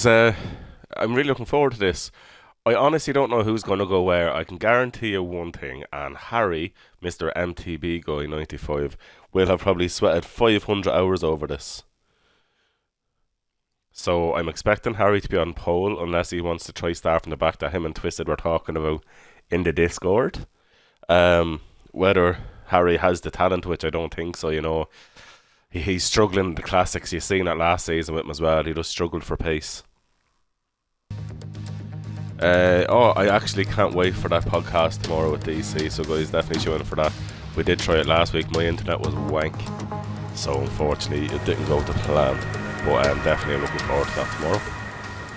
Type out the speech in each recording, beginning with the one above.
I'm really looking forward to this. I honestly don't know who's going to go where. I can guarantee you one thing, and Harry, Mr. MTB Guy 95, will have probably sweated 500 hours over this. So I'm expecting Harry to be on pole unless he wants to try start from the back that him and Twisted were talking about in the Discord. Whether Harry has the talent, which I don't think so, he's struggling in the classics. You've seen that last season with him as well. He just struggled for pace. I actually can't wait for that podcast tomorrow with DC, so guys, definitely tune in for that. We did try it last week. My internet was wank, so unfortunately it didn't go to plan, but I'm definitely looking forward to that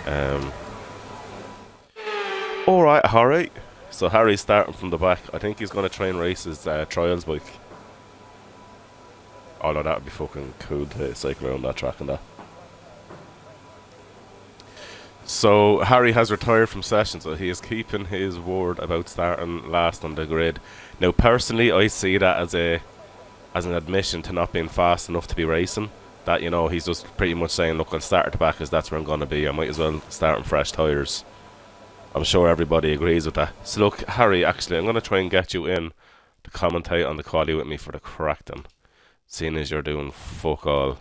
tomorrow. Alright, so Harry's starting from the back. I think he's going to try and race his trials bike. Oh no, that would be fucking cool to cycle around that track and that. So Harry has retired from session, so he is keeping his word about starting last on the grid. Now, personally, I see that as an admission to not being fast enough to be racing. That he's just pretty much saying, "Look, I'll start at the back because that's where I'm going to be. I might as well start on fresh tyres." I'm sure everybody agrees with that. So look, Harry, actually, I'm going to try and get you in to commentate on the quali with me for the Crackdown, seeing as you're doing fuck all.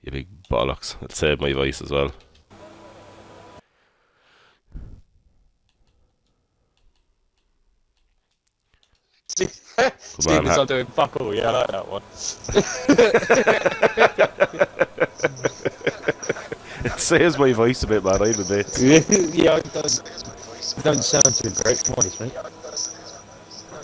You big bollocks. It'll save my voice as well. Stevens are doing fuck all, yeah, I like that one. It saves my voice a bit, man, I'm a bit. Yeah, it don't sound too great, come on, mate.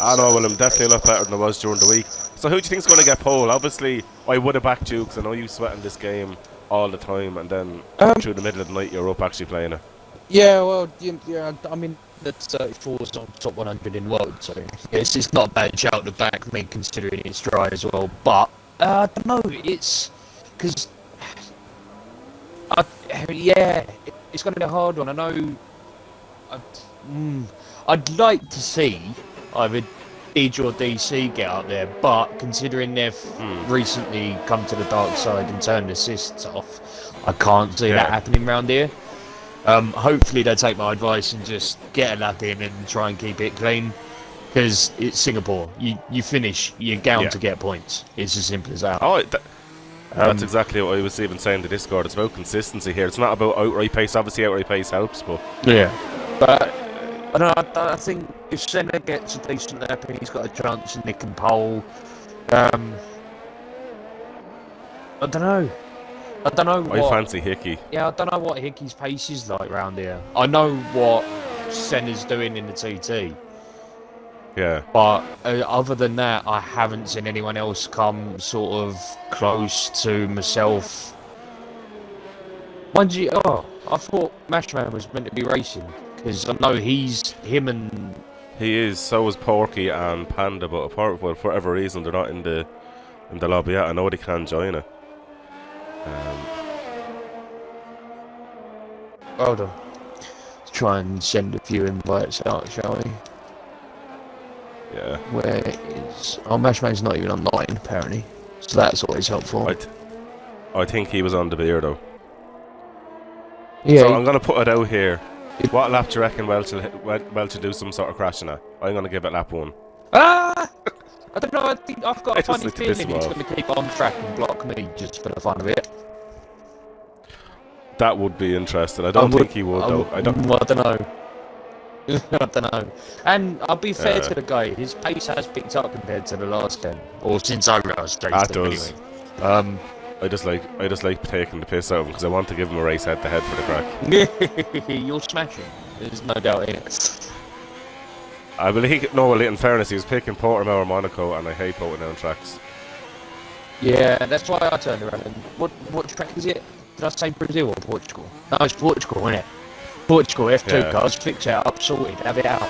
I know, well, I'm definitely a lot better than I was during the week. So who do you think's going to get pole? Obviously, I would have backed you, because I know you sweating this game all the time, and then through the middle of the night you're up actually playing it. Yeah, well, yeah, I mean, that's 34's on top 100 in the world, so it's not a bad shout to back me considering it's dry as well. But I don't know, it's because it's going to be a hard one. I know. I'd like to see either Deej or DC get up there, but considering they've recently come to the dark side and turned assists off, I can't see that happening around here. Hopefully they take my advice and just get a lap in and try and keep it clean, because it's Singapore. You finish, you're bound to get points. It's as simple as that. That's exactly what I was even saying to Discord. It's about consistency here. It's not about outright pace. Obviously outright pace helps, but but I think if Senna gets a decent lap and he's got a chance of nicking pole, I don't know. I fancy Hickey. Yeah, I don't know what Hickey's pace is like round here. I know what Senna's doing in the TT. Yeah. But other than that, I haven't seen anyone else come sort of close to myself. I thought Mashman was meant to be racing, because I know he is. So was Porky and Panda, but for whatever reason they're not in the lobby yet. I know they can join it. Hold on. Let's try and send a few invites out, shall we? Yeah. Where is... Oh, Mashman's not even online, apparently. So that's always helpful. I think he was on the beer, though. Yeah. So I'm going to put it out here. What lap do you reckon Welch will do some sort of crashing at? I'm going to give it lap 1. I don't know, I think I've got a funny like feeling he's going to keep on track and block me just for the fun of it. That would be interesting. I don't think he would, though. I don't know. I don't know. And I'll be fair to the guy, his pace has picked up compared to the last game. Or since I realised that does. Anyway. I just like taking the piss out of him, because I want to give him a race head-to-head for the crack. You'll smash him. There's no doubt in it. I believe, in fairness, he was picking Portimao or Monaco, and I hate putting down tracks. Yeah, that's why I turned around. And what track is it? Did I say Brazil or Portugal? No, it's Portugal, isn't it? Portugal, F2 cars, fix it up, sorted, have it out.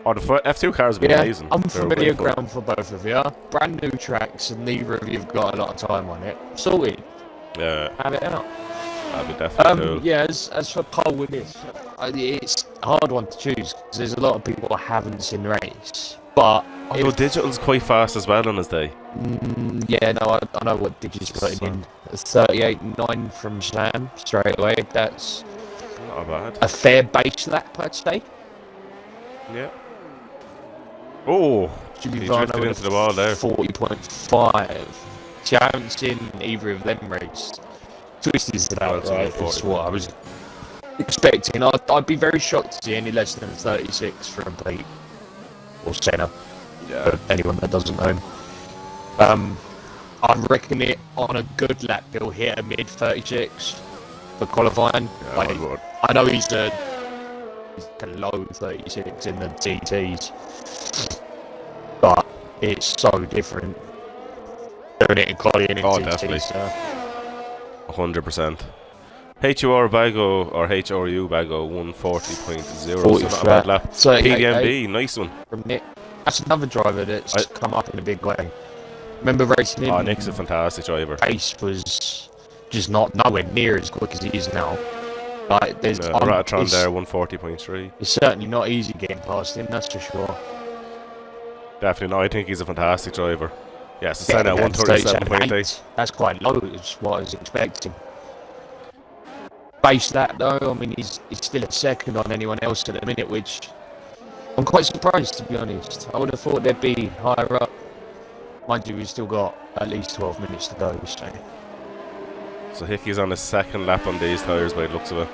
Oh, the F2 cars have been amazing. Unfamiliar ground for both of you. Brand new tracks, and neither of you have got a lot of time on it. Sorted. Yeah. Have it out. That'd be definitely cool. Yeah, as for pole with this, it's a hard one to choose, because there's a lot of people I haven't seen race. But although Digital's quite fast as well on his day. Yeah, no, I know what Digital's putting in. 38.9 from Sam straight away. That's Not bad. a fair base lap, I'd say. Yeah. Oh, he Giovanna drifted with into the wall there. 40.5. See, I haven't seen either of them race. Twist is about Well, right. it's That's 40. what I was expecting. I'd be very shocked to see any less than 36 from Pete or Senna. Yeah. For anyone that doesn't know. I reckon it on a good lap he'll hit a mid 36 for qualifying. Yeah, Like, I would. I know he's a low 36 in the TTs, but it's so different doing it in quality and in Oh, TTs. definitely. So. 100%. HUR Bago or HRU Bago 140.0. 40 So not a bad lap. 38.8 PDMB, nice one. from Nick. That's another driver that's come up in a big way. Remember racing him? Oh, Nick's a fantastic driver. Pace was just not nowhere near as quick as he is now. Like, there's Ratatron there, 140.3. It's certainly not easy getting past him, that's for sure. Definitely not. I think he's a fantastic driver. Yeah, so Yeah, sign at 137.8. That's quite low, is what I was expecting. Base that though, I mean, he's still a second on anyone else at the minute, which I'm quite surprised, to be honest. I would have thought they'd be higher up. Mind you, we've still got at least 12 minutes to go, so. So Hickey's on his second lap on these tyres by the looks of it.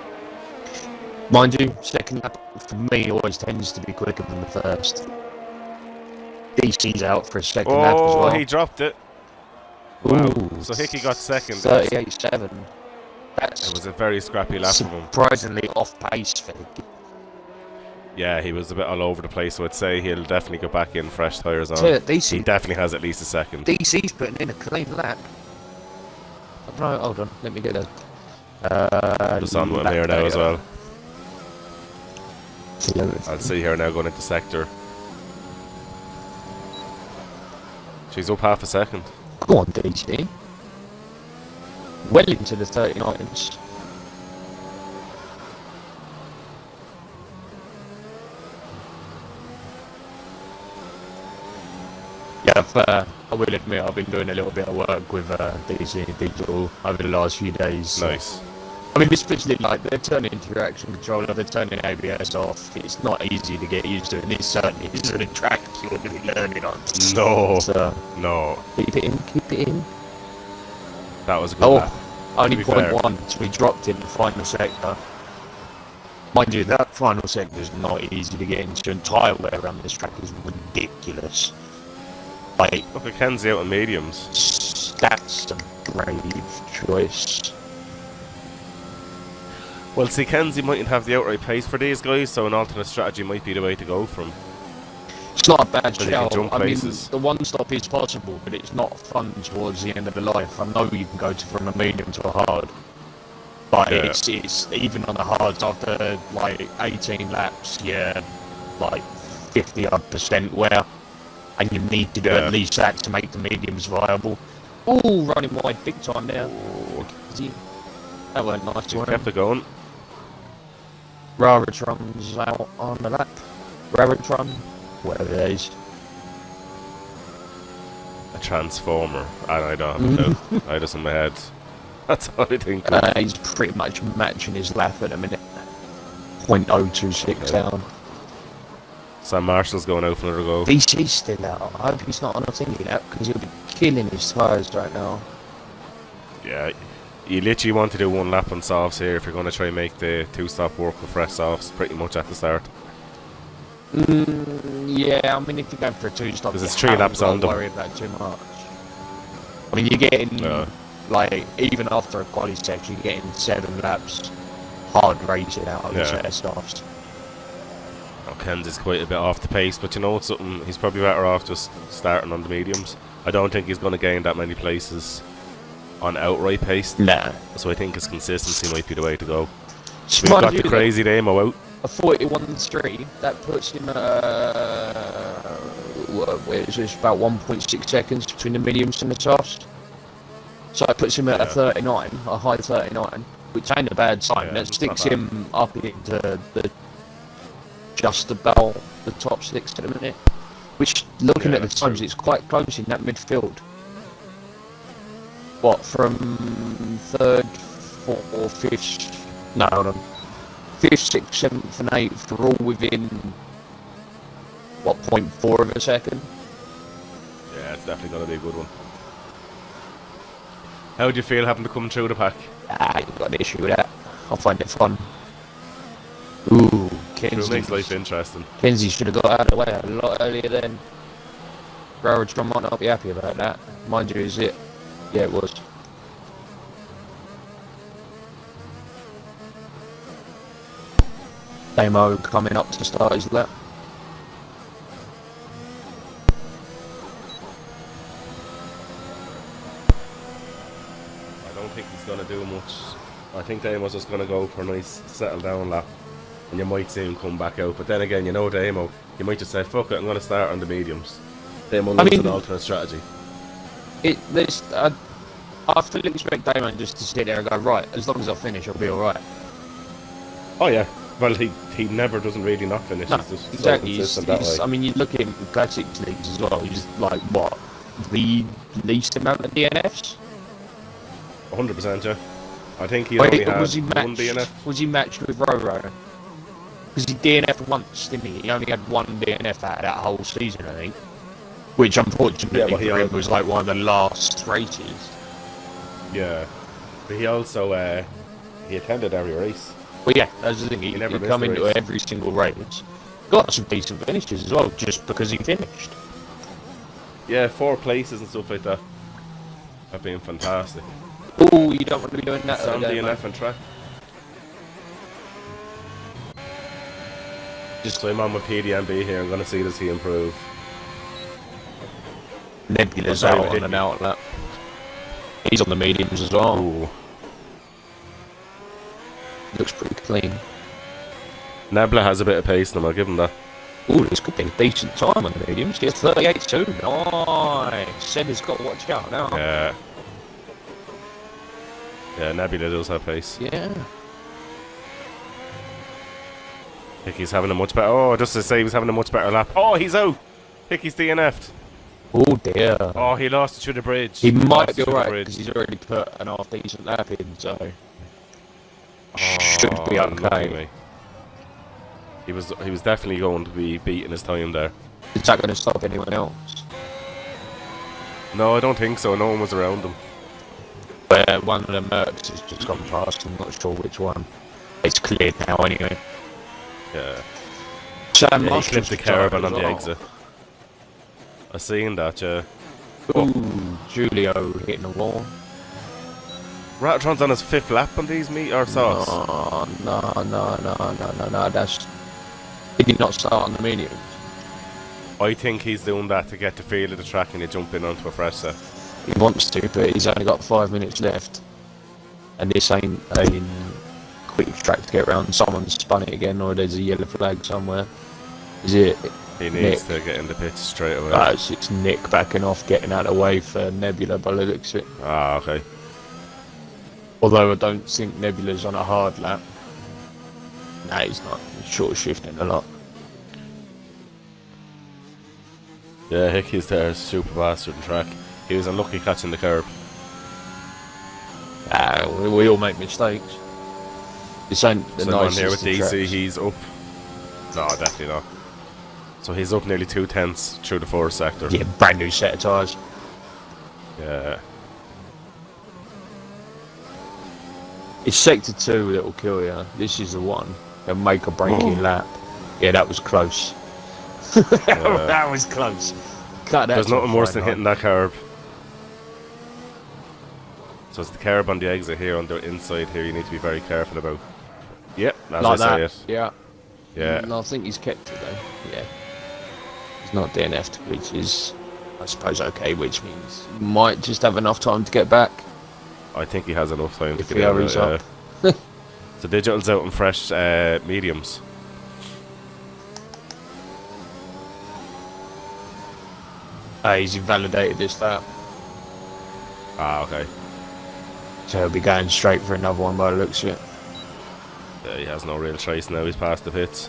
Mind you, second lap for me always tends to be quicker than the first. DC's out for a second lap as well. Oh, he dropped it. Wow. Ooh, So Hickey got second. 38.7. It was a very scrappy lap from him. Surprisingly off pace for Hickey. Yeah, he was a bit all over the place, so I'd say he'll definitely go back in fresh tyres on. So, He DC, definitely has at least a second. DC's putting in a clean lap. I don't know, hold on, let me get a... Just on one here now as well. I'll I'll see here now going into sector. She's up half a second. Go on, DC. Well into the 39s. Yeah, I will admit I've been doing a little bit of work with DC Digital over the last few days. Nice. I mean, especially like they're turning traction controller, they're turning ABS off. It's not easy to get used to, and this certainly isn't a track you're going to be learning on. No. So, No. keep it in, keep it in. That was a good lap. Only To be fair. 0.1, so we dropped in the final sector. Mind you, that final sector is not easy to get into, and tyre wear around this track is ridiculous. Like, Look at Kenzie out on mediums. that's a brave choice. Well, see, Kenzie mightn't have the outright pace for these guys, so an alternate strategy might be the way to go from. It's not a bad But you can shout. jump I mean, places. the one stop is possible, but it's not fun towards the end of the life. I know you can go from a medium to a hard, but Yeah. it's even on the hards after like 18 laps, yeah, like 50% wear, and you need to do at least that to make the mediums viable. Oh, running wide big time there. That weren't nice. Just kept it going. Raratron's out on the lap. Raratron, whatever it is. A transformer. I don't have a clue. I just in my head. That's all I think. He's pretty much matching his lap at a minute. 0.026 down. Sam Marshall's going out for another go. DC's still out. I hope he's not on a thingy lap because he'll be killing his tyres right now. Yeah, you literally want to do one lap on softs here if you're going to try and make the two-stop work with fresh softs pretty much at the start. Yeah, I mean, if you're going for a two-stop, Because it's 3 laps on don't them. worry about too much. I mean, you're getting, like, even after a quality section, you're getting 7 laps hard racing out of the set of softs. Oh, Kenzie's quite a bit off the pace, but you know what's something? He's probably better off just starting on the mediums. I don't think he's going to gain that many places on outright pace. Nah. So I think his consistency might be the way to go. Just We've mind got you, the crazy demo out. a 41.3, that puts him at where is this, about 1.6 seconds between the mediums and the softs. So it puts him at a 39, a high 39, which ain't a bad sign. Yeah, That it's sticks not bad. him up into the just about the top 6 at the minute. Which, looking at the that's times, true. it's quite close in that midfield. What, from third, fourth, fifth? No, hold on. Fifth, sixth, seventh, and eighth are all within, what, 0.4 of a second? Yeah, it's definitely going to be a good one. How do you feel having to come through the pack? You've got an issue with that. I'll find it fun. Ooh, It Kenzie. makes life interesting. Kenzie should have got out of the way a lot earlier then. Railroad might not be happy about that. Mind you, is it? Yeah, it was. Damo coming up to start his lap. I don't think he's going to do much. I think Damo's just going to go for a nice settle down lap. And you might see him come back out. But then again, you know Damo, you might just say, fuck it, I'm going to start on the mediums. Damo loves an alternate strategy. I fully expect Damon just to sit there and go, right, as long as I finish, I'll be alright. Oh yeah, well he never doesn't really not finish. No, he's just exactly. so consistent that way. I mean, you look at him in Classics leagues as well, he's like, what, the least amount of DNFs? 100%, yeah. I think he only had was he matched, one DNF. Was he matched with Roro? Because he DNF'd once, didn't he? He only had one DNF out of that whole season, I think. Which, unfortunately, for him was like one of the last races. Yeah. But he also, he attended every race. Well, yeah, that's the thing. He come into every single race. Got some decent finishes as well, just because he finished. Yeah, 4 places and stuff like that. Have been fantastic. Oh, you don't want to be doing that. Some DNF and track. So I'm on with PDMB here. I'm going to see does he improve. Nebula's out on an outlet. He's on the mediums as well. Ooh. Looks pretty clean. Nebula has a bit of pace in him, I'll give him that. Ooh, this could be a decent time on the mediums. Gets 38.2. Nice. Seba's got to watch out now. Yeah. Yeah, Nebula does have pace. Yeah. Hickey's having a much better... Oh, just to say he was having a much better lap. Oh, he's out! Hickey's DNF'd. Oh dear. Oh, he lost it through the bridge. He might be alright, because he's already put an half-decent lap in, so... should be okay. He was definitely going to be beating his time there. Is that going to stop anyone else? No, I don't think so. No one was around him. But one of the Mercs has just gone past. I'm not sure which one. It's cleared now anyway. Yeah. Sam he clipped the caravan on the exit. I seen that, yeah. Ooh, Julio hitting the wall. Ratatron's on his 5th lap on these sauce. No. That's... Did he not start on the mediums? I think he's doing that to get the feel of the track and he jump in onto a fresh set. He wants to, but he's only got 5 minutes left. And this ain't a quick track to get around. Someone's spun it again, or there's a yellow flag somewhere. Is it He needs to get in the pits straight away. It's Nick backing off, getting out of the way for Nebula by the looks of it. Ah, okay. Although I don't think Nebula's on a hard lap. No, he's not. He's short shifting a lot. Yeah, Hickey's there, super bastard in track. He was unlucky catching the curb. We all make mistakes. This ain't the nicest here with DC, tracks. he's up. No, definitely not. So he's up nearly 2/10 through the 4th sector. Yeah, brand new set of tyres. Yeah. It's sector 2 that will kill you. This is the one. A make or breaking lap. Yeah, that was close. That was close. Cut that. There's nothing worse than hitting that curb. So it's the curb on the exit here, on the inside here, you need to be very careful about. Yep, as like I say that. it. Yeah. Yeah. No, I think he's kept it though. Yeah. He's not DNF'd, which is, I suppose, okay, which means he might just have enough time to get back. I think he has enough time if to he get hurries up. So Digital's out on fresh mediums. He's invalidated this lap. Ah, okay. So he'll be going straight for another one by the looks of it. Yeah, he has no real trace now, he's past the pits.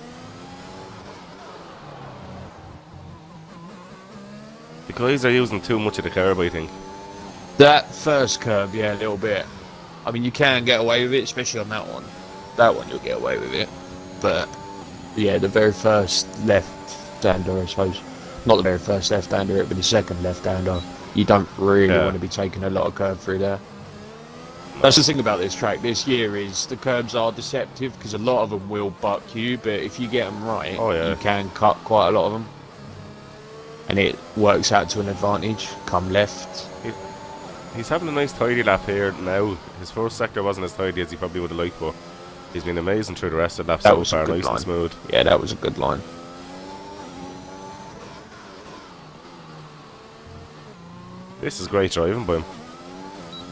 The guys are using too much of the curb, I think. That first curb, yeah, a little bit. I mean, you can get away with it, especially on that one. That one, you'll get away with it. But, yeah, the very first left-hander, I suppose. Not the very first left-hander, it'd be the second left-hander. You don't really want to be taking a lot of curb through there. That's the thing about this track this year is the curbs are deceptive because a lot of them will buck you, but if you get them right, you can cut quite a lot of them. And it works out to an advantage, come left. He's having a nice tidy lap here now. His first sector wasn't as tidy as he probably would have liked, but he's been amazing through the rest of the lap so far, nice and smooth. Yeah, that was a good line. This is great driving by him.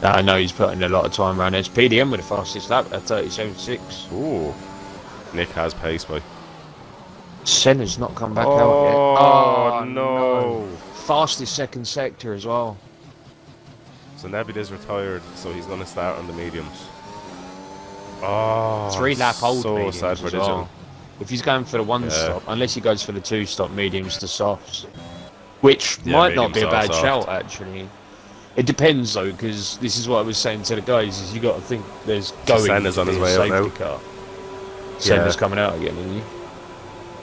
I know he's putting a lot of time around. It's PDM with the fastest lap at 37.6. Ooh. Nick has pace, boy. Senna's not come back out yet. Oh, no. Fastest second sector as well. So Nebida's retired, so he's going to start on the mediums. Oh, 3 lap old so mediums sad for as Digital. well. If he's going for the 1-stop, unless he goes for the 2-stop mediums to softs, which might not be a bad shout, actually. It depends, though, because this is what I was saying to the guys, is you got to think there's going Senna's on his way out now. car. Senna's coming out again, isn't he?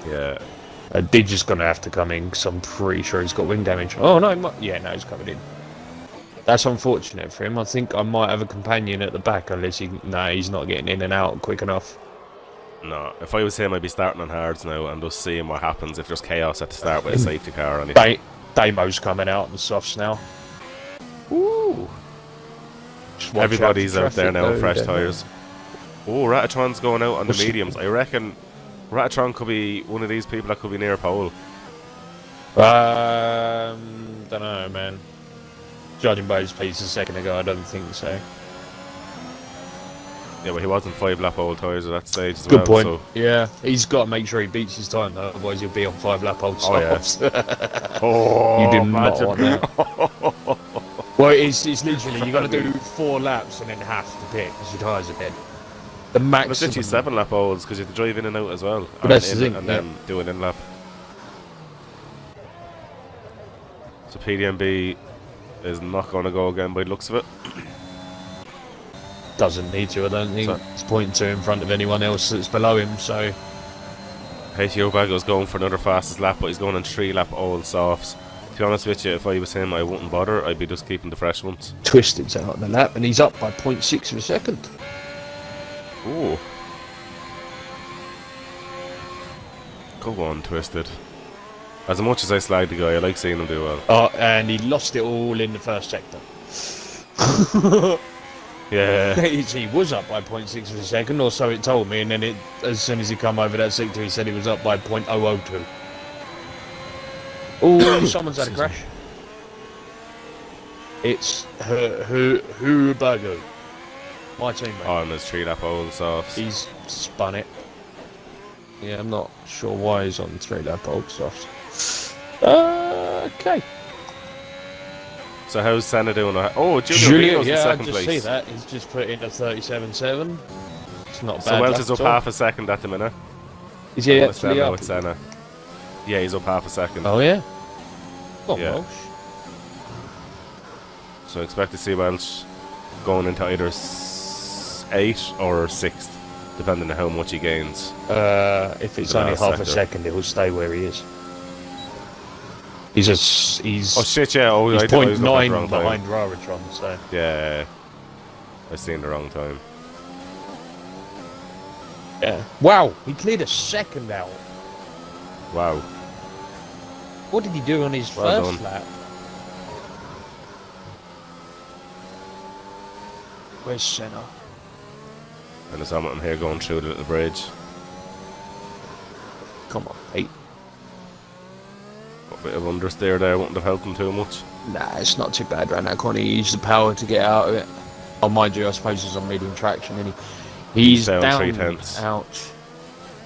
Yeah. Digi's going to have to come in, because I'm pretty sure he's got wing damage. Oh, no, no, he's coming in. That's unfortunate for him. I think I might have a companion at the back, unless he's not getting in and out quick enough. No, if I was him, I'd be starting on hards now and just seeing what happens if there's chaos at the start with a safety car or anything. Damo's coming out on the softs now. Ooh. Everybody's out there now on fresh tyres. Oh, Ratatron's going out on the mediums. I reckon Ratatron could be one of these people that could be near a pole. Don't know, man. Judging by his pace a second ago, I don't think so. Yeah, but he wasn't 5 lap old tyres at that stage as Good well. point. So. Yeah, he's got to make sure he beats his time, though, otherwise he'll be on 5 lap old softs. Oh, you did not want that. Well, it's literally, you got to do 4 laps and then have to pit because your tyres are dead. The maximum. It's literally 7 lap olds because you have to drive in and out as well. But that's the thing, and then do an in lap. So PDMB is not going to go again by the looks of it. Doesn't need to, I don't think. It's pointing to in front of anyone else that's below him, so. HTO Bago's going for another fastest lap, but he's going on 3 lap old softs. To be honest with you, if I was him, I wouldn't bother. I'd be just keeping the fresh ones. Twisted's out on the lap, and he's up by 0.6 of a second. Ooh. Go on, Twisted. As much as I slag the guy, I like seeing him do well. Oh, and he lost it all in the first sector. Yeah. He was up by 0.6 of a second, or so it told me, and then as soon as he come over that sector, he said he was up by 0.002. Oh, someone's had a crash. It's Bago. My teammate. Oh, and there's 3 lap old softs. He's spun it. Yeah, I'm not sure why he's on 3 lap old softs. Okay. So how's Senna doing? Oh, Julio Vito's in second place. I just see that. He's just put in a 37.7. It's not bad. So Welch is up half a second at the minute. Is he actually up? With Senna. Yeah, he's up half a second. Oh, yeah? Oh, yeah. Welch. So I expect to see Welch going into either 8th or 6th, depending on how much he gains. If it's only half a second, it will stay where he is. He's oh shit! Yeah. Oh, he's I thought he was 0.9 behind Raratron. So yeah, I seen the wrong time. Yeah. Wow, he cleared a second out. Wow. What did he do on his first lap? Where's Senna? And there's someone here going through the little bridge. Come on, Pete. A bit of understeer there wouldn't have helped him too much. Nah, it's not too bad around that corner. He used the power to get out of it. Oh, mind you, I suppose he's on medium traction, and he's down 3/10. Ouch.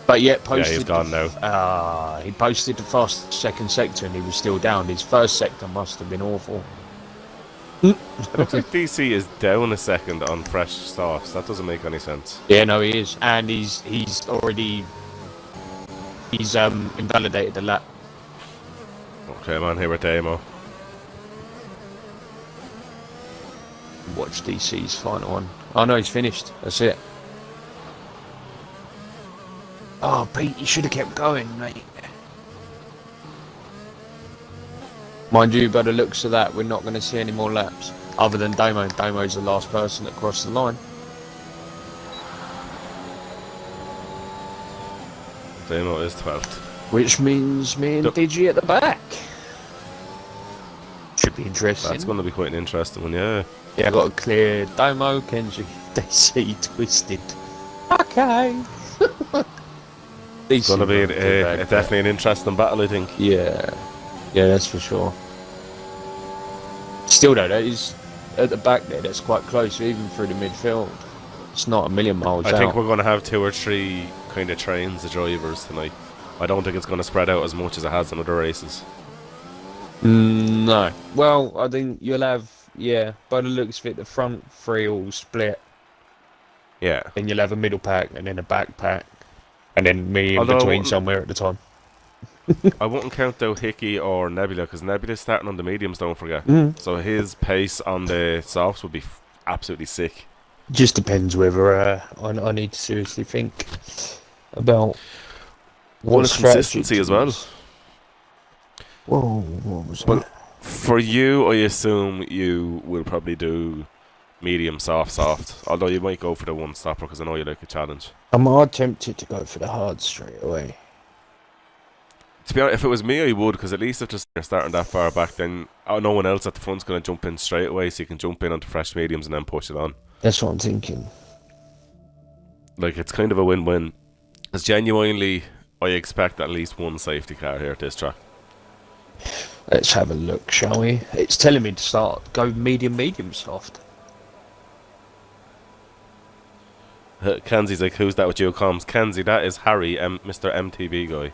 But yet posted. Yeah, he's gone now. He posted the fast second sector, and he was still down. His first sector must have been awful. It looks like DC is down a second on fresh softs. That doesn't make any sense. Yeah, no, he is, and he's already invalidated the lap. Okay, I'm on here with Damo. watch DC's final one. Oh no, he's finished. That's it. Oh, Pete, you should have kept going, mate. Mind you, by the looks of that, we're not going to see any more laps. Other than Damo. Damo's the last person that crossed the line. Damo is 12th. Which means me and Digi at the back. Should be interesting. That's going to be quite an interesting one, yeah. Yeah, I got to clear Damo, Kenji, DC, Twisted. Okay. It's going to be definitely an interesting battle, I think. Yeah. Yeah, that's for sure. Still though, that is at the back there, that's quite close, even through the midfield. It's not a million miles out. I think we're going to have 2 or 3 kind of trains of drivers tonight. I don't think it's going to spread out as much as it has in other races. No. Well, I think you'll have, yeah, by the looks of it, the front 3 all split. Yeah. Then you'll have a middle pack and then a back pack. And then me in between somewhere at the time. I wouldn't count out Hickey or Nebula, because Nebula's starting on the mediums, don't forget. So his pace on the softs would be absolutely sick. Just depends whether I need to seriously think about what consistency as well. Whoa, what was well, that? For you, I assume you will probably do medium, soft. Although you might go for the one stopper, because I know you like a challenge. I'm hard tempted to go for the hard straight away. To be honest, if it was me, I would, because at least if you're starting that far back, then no one else at the front's going to jump in straight away, so you can jump in onto fresh mediums and then push it on. That's what I'm thinking. Like, it's kind of a win-win. Because genuinely, I expect at least one safety car here at this track. Let's have a look, shall we? It's telling me to go medium, soft. Kenzie's like, who's that with you, comms? Kenzie, that is Harry, Mr. MTB guy.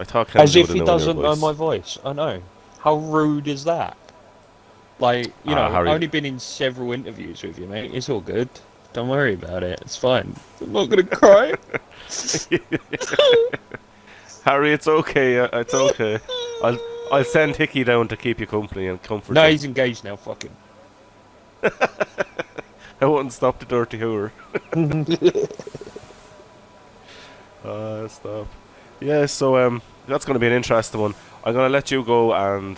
I thought Kenzie as if he doesn't know my voice. I know. How rude is that? Like, you know, I've only been in several interviews with you, mate. It's all good. Don't worry about it. It's fine. I'm not going to cry. Harry, it's okay. It's okay. I'll send Hickey down to keep you company and comfort you. No, he's engaged now. Fuck him. I wouldn't stop the dirty hooer. Stop. Yeah, so that's going to be an interesting one. I'm going to let you go and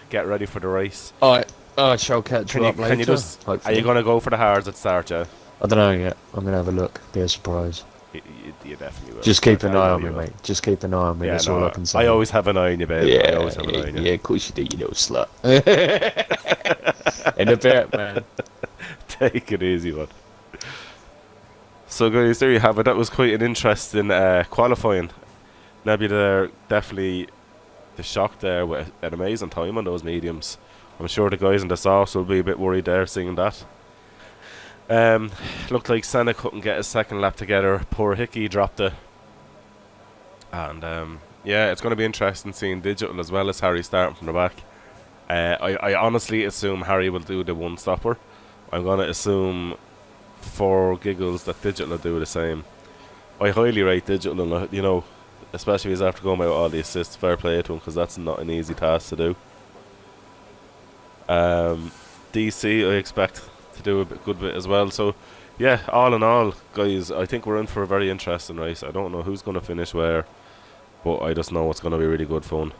get ready for the race. Alright, I shall catch you up later. Can you just, are you going to go for the hards at the start, yeah? I don't know yet. I'm going to have a look. Be a surprise. You definitely will. Just keep an eye on me, mate. Just keep an eye on me. Yeah, that's all I can say. I always have an eye on you, babe. Yeah, I always have an eye on you. Yeah, of course you do, you little slut. In a bit, man. Take it easy, man. So, guys, there you have it. That was quite an interesting qualifying. Nebula definitely the shock there with an amazing time on those mediums. I'm sure the guys in the softs will be a bit worried there seeing that. Looked like Senna couldn't get his second lap together. Poor Hickey dropped it. And yeah, it's going to be interesting seeing Digital as well as Harry starting from the back. I honestly assume Harry will do the one stopper. I'm going to assume for giggles that Digital will do the same. I highly rate Digital, and you know, especially as after going out all the assists, fair play to him, because that's not an easy task to do. DC I expect to do a good bit as well. So yeah, all in all, guys, I think we're in for a very interesting race. I don't know who's going to finish where, but I just know it's going to be really good fun.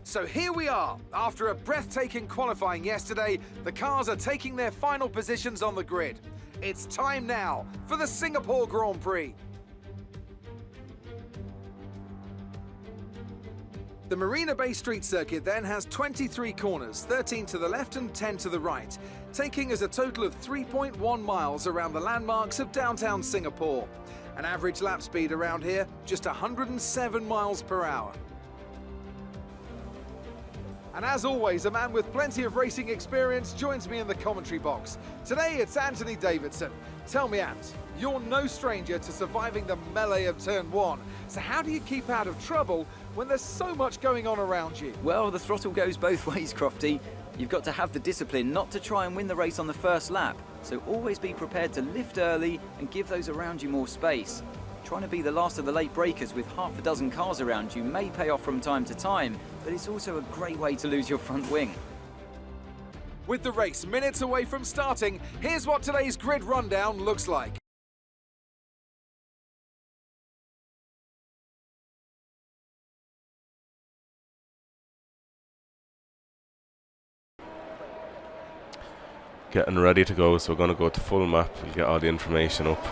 So here we are. After a breathtaking qualifying yesterday, the cars are taking their final positions on the grid. It's time now for the Singapore Grand Prix. The Marina Bay Street Circuit then has 23 corners, 13 to the left and 10 to the right, taking us a total of 3.1 miles around the landmarks of downtown Singapore. An average lap speed around here, just 107 miles per hour. And as always, a man with plenty of racing experience joins me in the commentary box. Today it's Anthony Davidson. Tell me, Ant, you're no stranger to surviving the melee of turn one. So how do you keep out of trouble when there's so much going on around you? Well, the throttle goes both ways, Crofty. You've got to have the discipline not to try and win the race on the first lap. So always be prepared to lift early and give those around you more space. Trying to be the last of the late breakers with half a dozen cars around you may pay off from time to time, but it's also a great way to lose your front wing. With the race minutes away from starting, here's what today's grid rundown looks like. Getting ready to go, so we're going to go to full map. We'll get all the information up.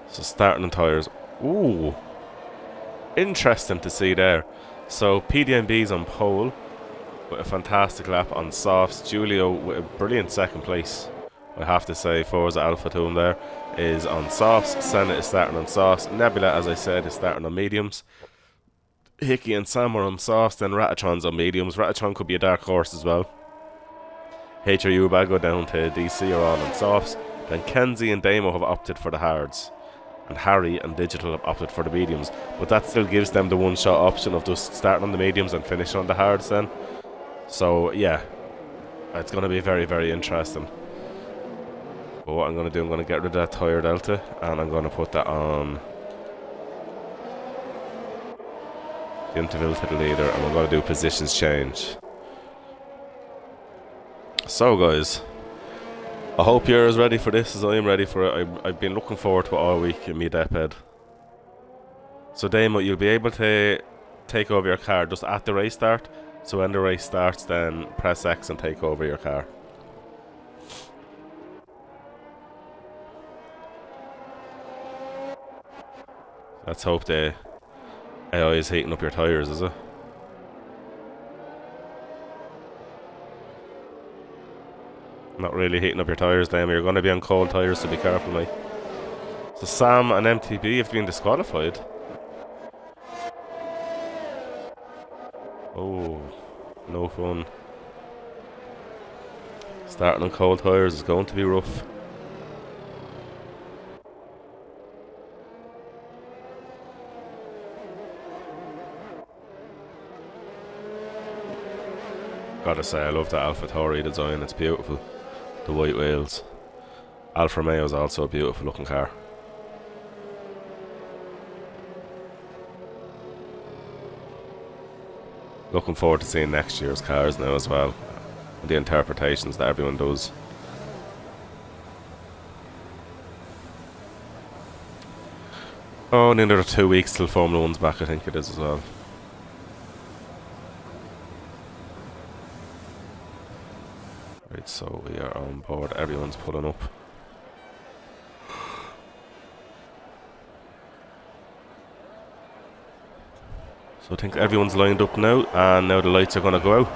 So starting on tyres. Ooh, interesting to see there. So PDMB's on pole with a fantastic lap on softs. Giulio with a brilliant second place. I have to say, Forza Alpha to him there is on softs. Senna is starting on softs. Nebula, as I said, is starting on mediums. Hickey and Sam are on softs. Then Ratatron's on mediums. Ratatron could be a dark horse as well. HRU Bago down to DC are all on softs. Then Kenzie and Damo have opted for the hards. And Harry and Digital have opted for the mediums. But that still gives them the one-shot option of just starting on the mediums and finishing on the hards then. So, yeah. It's going to be very, very interesting. But what I'm going to do, I'm going to get rid of that tyre delta. And I'm going to put that on the interval to the leader. And we're going to do positions change. So guys, I hope you're as ready for this as I am ready for it. I've been looking forward to it all week in my deped. So Damo, you'll be able to take over your car just at the race start. So when the race starts, then press X and take over your car. Let's hope the AI is heating up your tyres, is it? Not really heating up your tyres, Damo. You're going to be on cold tyres, so be careful, mate. So Sam and MTB have been disqualified. Oh, no fun. Starting on cold tyres is going to be rough. Gotta say, I love the Alpha Tauri design, it's beautiful. The white wheels. Alfa Romeo is also a beautiful looking car. Looking forward to seeing next year's cars now as well. And the interpretations that everyone does. Oh, and another 2 weeks till Formula 1's back, I think it is as well. Right, so we are on board, everyone's pulling up. So I think everyone's lined up now, and now the lights are going to go out.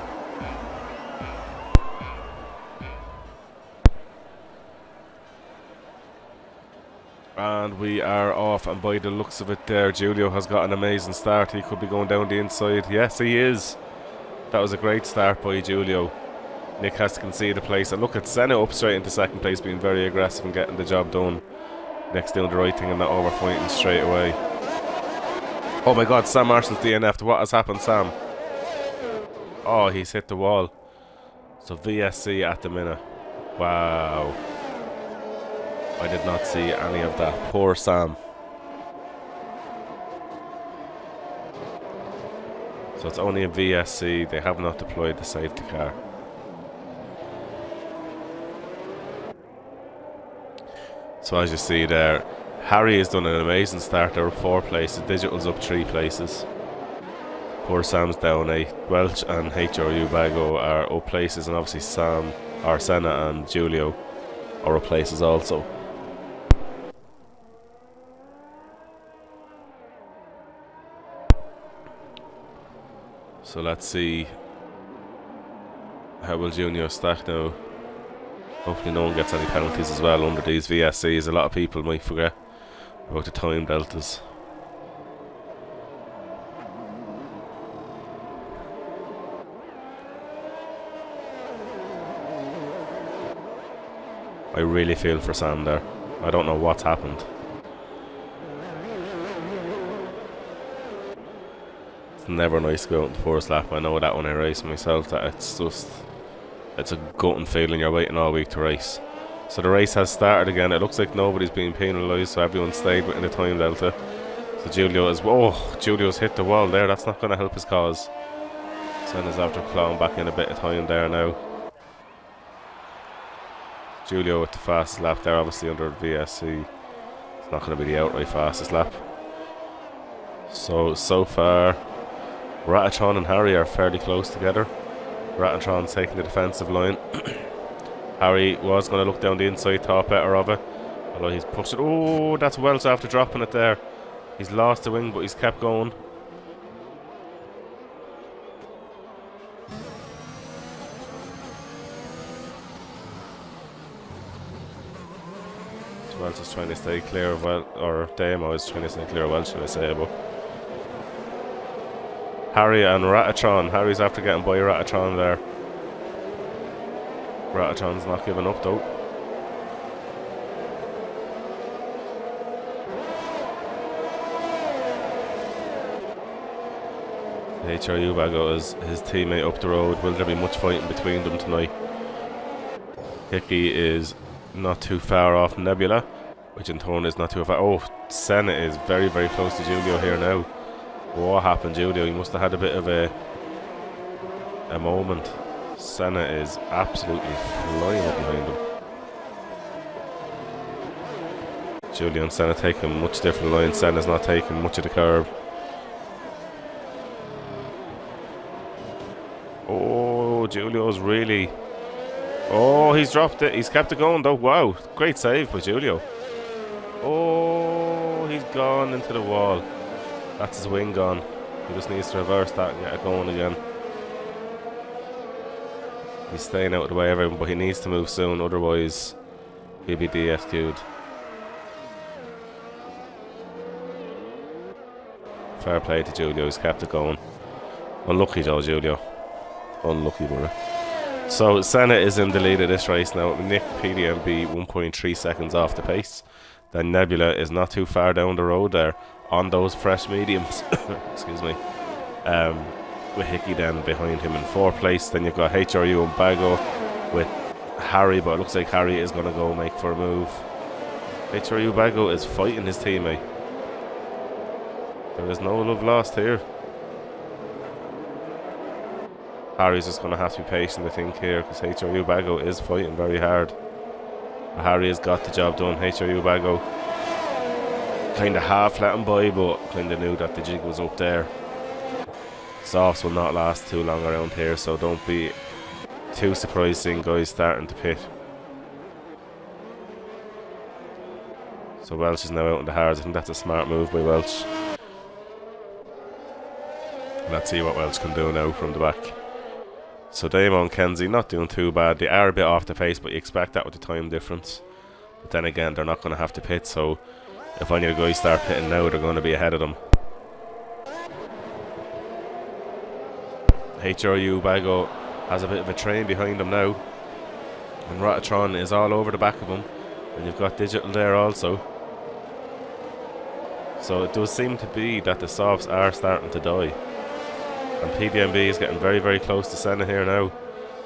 And we are off, and by the looks of it there, Giulio has got an amazing start. He could be going down the inside. Yes, he is. That was a great start by Giulio. Nick has to concede the place, and look at Senna up straight into second place, being very aggressive and getting the job done. Nick's doing the right thing and not overfighting straight away. Oh my god, Sam Marshall's DNF'd. What has happened, Sam? Oh, he's hit the wall. So VSC at the minute. Wow. I did not see any of that. Poor Sam. So it's only a VSC. They have not deployed the safety car. So as you see there, Harry has done an amazing start. They're up 4 places. Digital's up 3 places. Poor Sam's down 8. Welch and HRU Bago are up places, and obviously Sam, Senna and Giulio are up places also. So let's see how will Junior stack now. Hopefully no one gets any penalties as well under these VSCs. A lot of people might forget about the time deltas. I really feel for Sam there. I don't know what's happened. It's never nice to go out in the first lap. I know that when I race myself, that it's a gutting feeling. You're waiting all week to race, So the race has started again. It looks like nobody's being penalised, so everyone stayed within the time delta. So Giulio is... Oh, Giulio's hit the wall there. That's not going to help his cause. Senna's after clawing back in a bit of time there now. Giulio with the fastest lap there, obviously under VSC. It's not going to be the outright fastest lap. So far, Ratatron and Harry are fairly close together. Ratatron's taking the defensive line. Harry was going to look down the inside, thought better of it. Although he's pushed it. Oh, that's Welch after dropping it there. He's lost the wing, but he's kept going. Welch is trying to stay clear of Welch, or Damo is trying to stay clear of Welch, should I say, but Harry and Ratatron. Harry's after getting by Ratatron there. Ratatron's not giving up though. HRU Bago is his teammate up the road. Will there be much fighting between them tonight? Hickey is not too far off Nebula, which in turn is not too far. Oh, Senna is very, very close to Giulio here now. What happened, Giulio? He must have had a bit of a moment. Senna is absolutely flying up behind him. Giulio and Senna taking much different lines. Senna's not taking much of the curve. Oh, Giulio's really... Oh, he's dropped it. He's kept it going though. Wow, great save by Giulio. Oh, he's gone into the wall. That's his wing gone. He just needs to reverse that and get it going again. He's staying out of the way of everyone, but he needs to move soon, otherwise he'll be DSQ'd. Fair play to Giulio, he's kept it going. Unlucky though, Giulio. Unlucky, brother. So Senna is in the lead of this race now. Nick PDMB 1.3 seconds off the pace. Then Nebula is not too far down the road there on those fresh mediums. Excuse me. With Hickey then behind him in 4th place. Then you've got HRU and Bago with Harry, but it looks like Harry is going to go make for a move. HRU Bago is fighting his teammate. There is no love lost here. Harry's just going to have to be patient, I think, here, because HRU Bago is fighting very hard. But Harry has got the job done. HRU Bago kind of half let him by, but kind of knew that the jig was up there. Softs will not last too long around here, so don't be too surprised seeing guys starting to pit. So Welch is now out in the hards. I think that's a smart move by Welch. Let's see what Welch can do now from the back. So Damo and Kenzie not doing too bad. They are a bit off the pace, but you expect that with the time difference. But then again, they're not going to have to pit, so if any of the guys start pitting now, they're going to be ahead of them. HRU Bago has a bit of a train behind him now. And Ratatron is all over the back of him. And you've got Digital there also. So it does seem to be that the softs are starting to die. And PDMB is getting very, very close to Senna here now.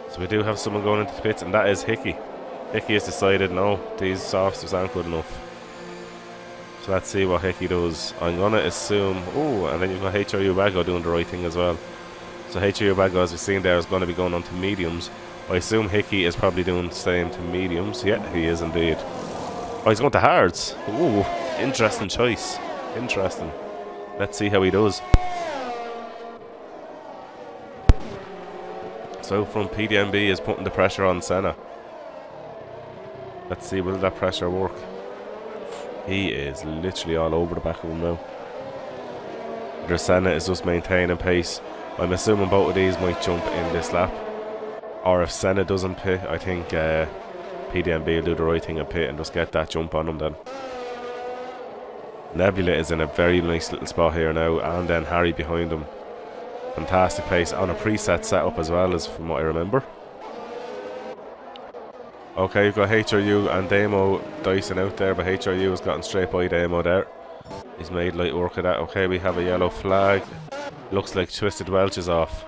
So we do have someone going into the pits, and that is Hickey. Hickey has decided, no, these softs just aren't good enough. So let's see what Hickey does. I'm going to assume... Oh, and then you've got HRU Bago doing the right thing as well. So HRU Bago, as we've seen there, is going to be going on to mediums. I assume Hickey is probably doing the same to mediums. Yeah, he is indeed. Oh, he's going to hards. Ooh, interesting choice. Interesting. Let's see how he does. So from PDMB is putting the pressure on Senna. Let's see, will that pressure work? He is literally all over the back of him now. Their Senna is just maintaining pace. I'm assuming both of these might jump in this lap. Or if Senna doesn't pit, I think PDMB will do the right thing and pit and just get that jump on him then. Nebula is in a very nice little spot here now, and then Harry behind him. Fantastic pace on a preset setup as well, as from what I remember. Okay, you've got HRU and Damo dicing out there, but HRU has gotten straight by Damo there. He's made light work of that. Okay, we have a yellow flag. Looks like Twisted Welch is off.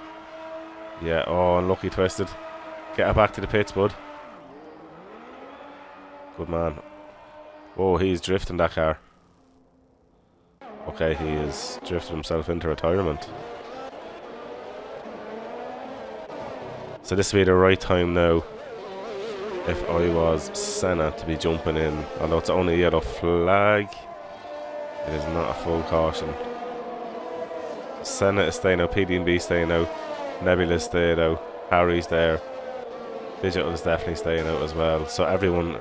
Yeah, oh, unlucky Twisted. Get it back to the pits, bud. Good man. Whoa, he's drifting that car. Okay, he has drifted himself into retirement. So this would be the right time now, if I was Senna, to be jumping in. Although it's only a yellow flag, it is not a full caution. Senna is staying out, PD&B staying out, Nebula is staying out, Harry's there, Digital is definitely staying out as well. So everyone,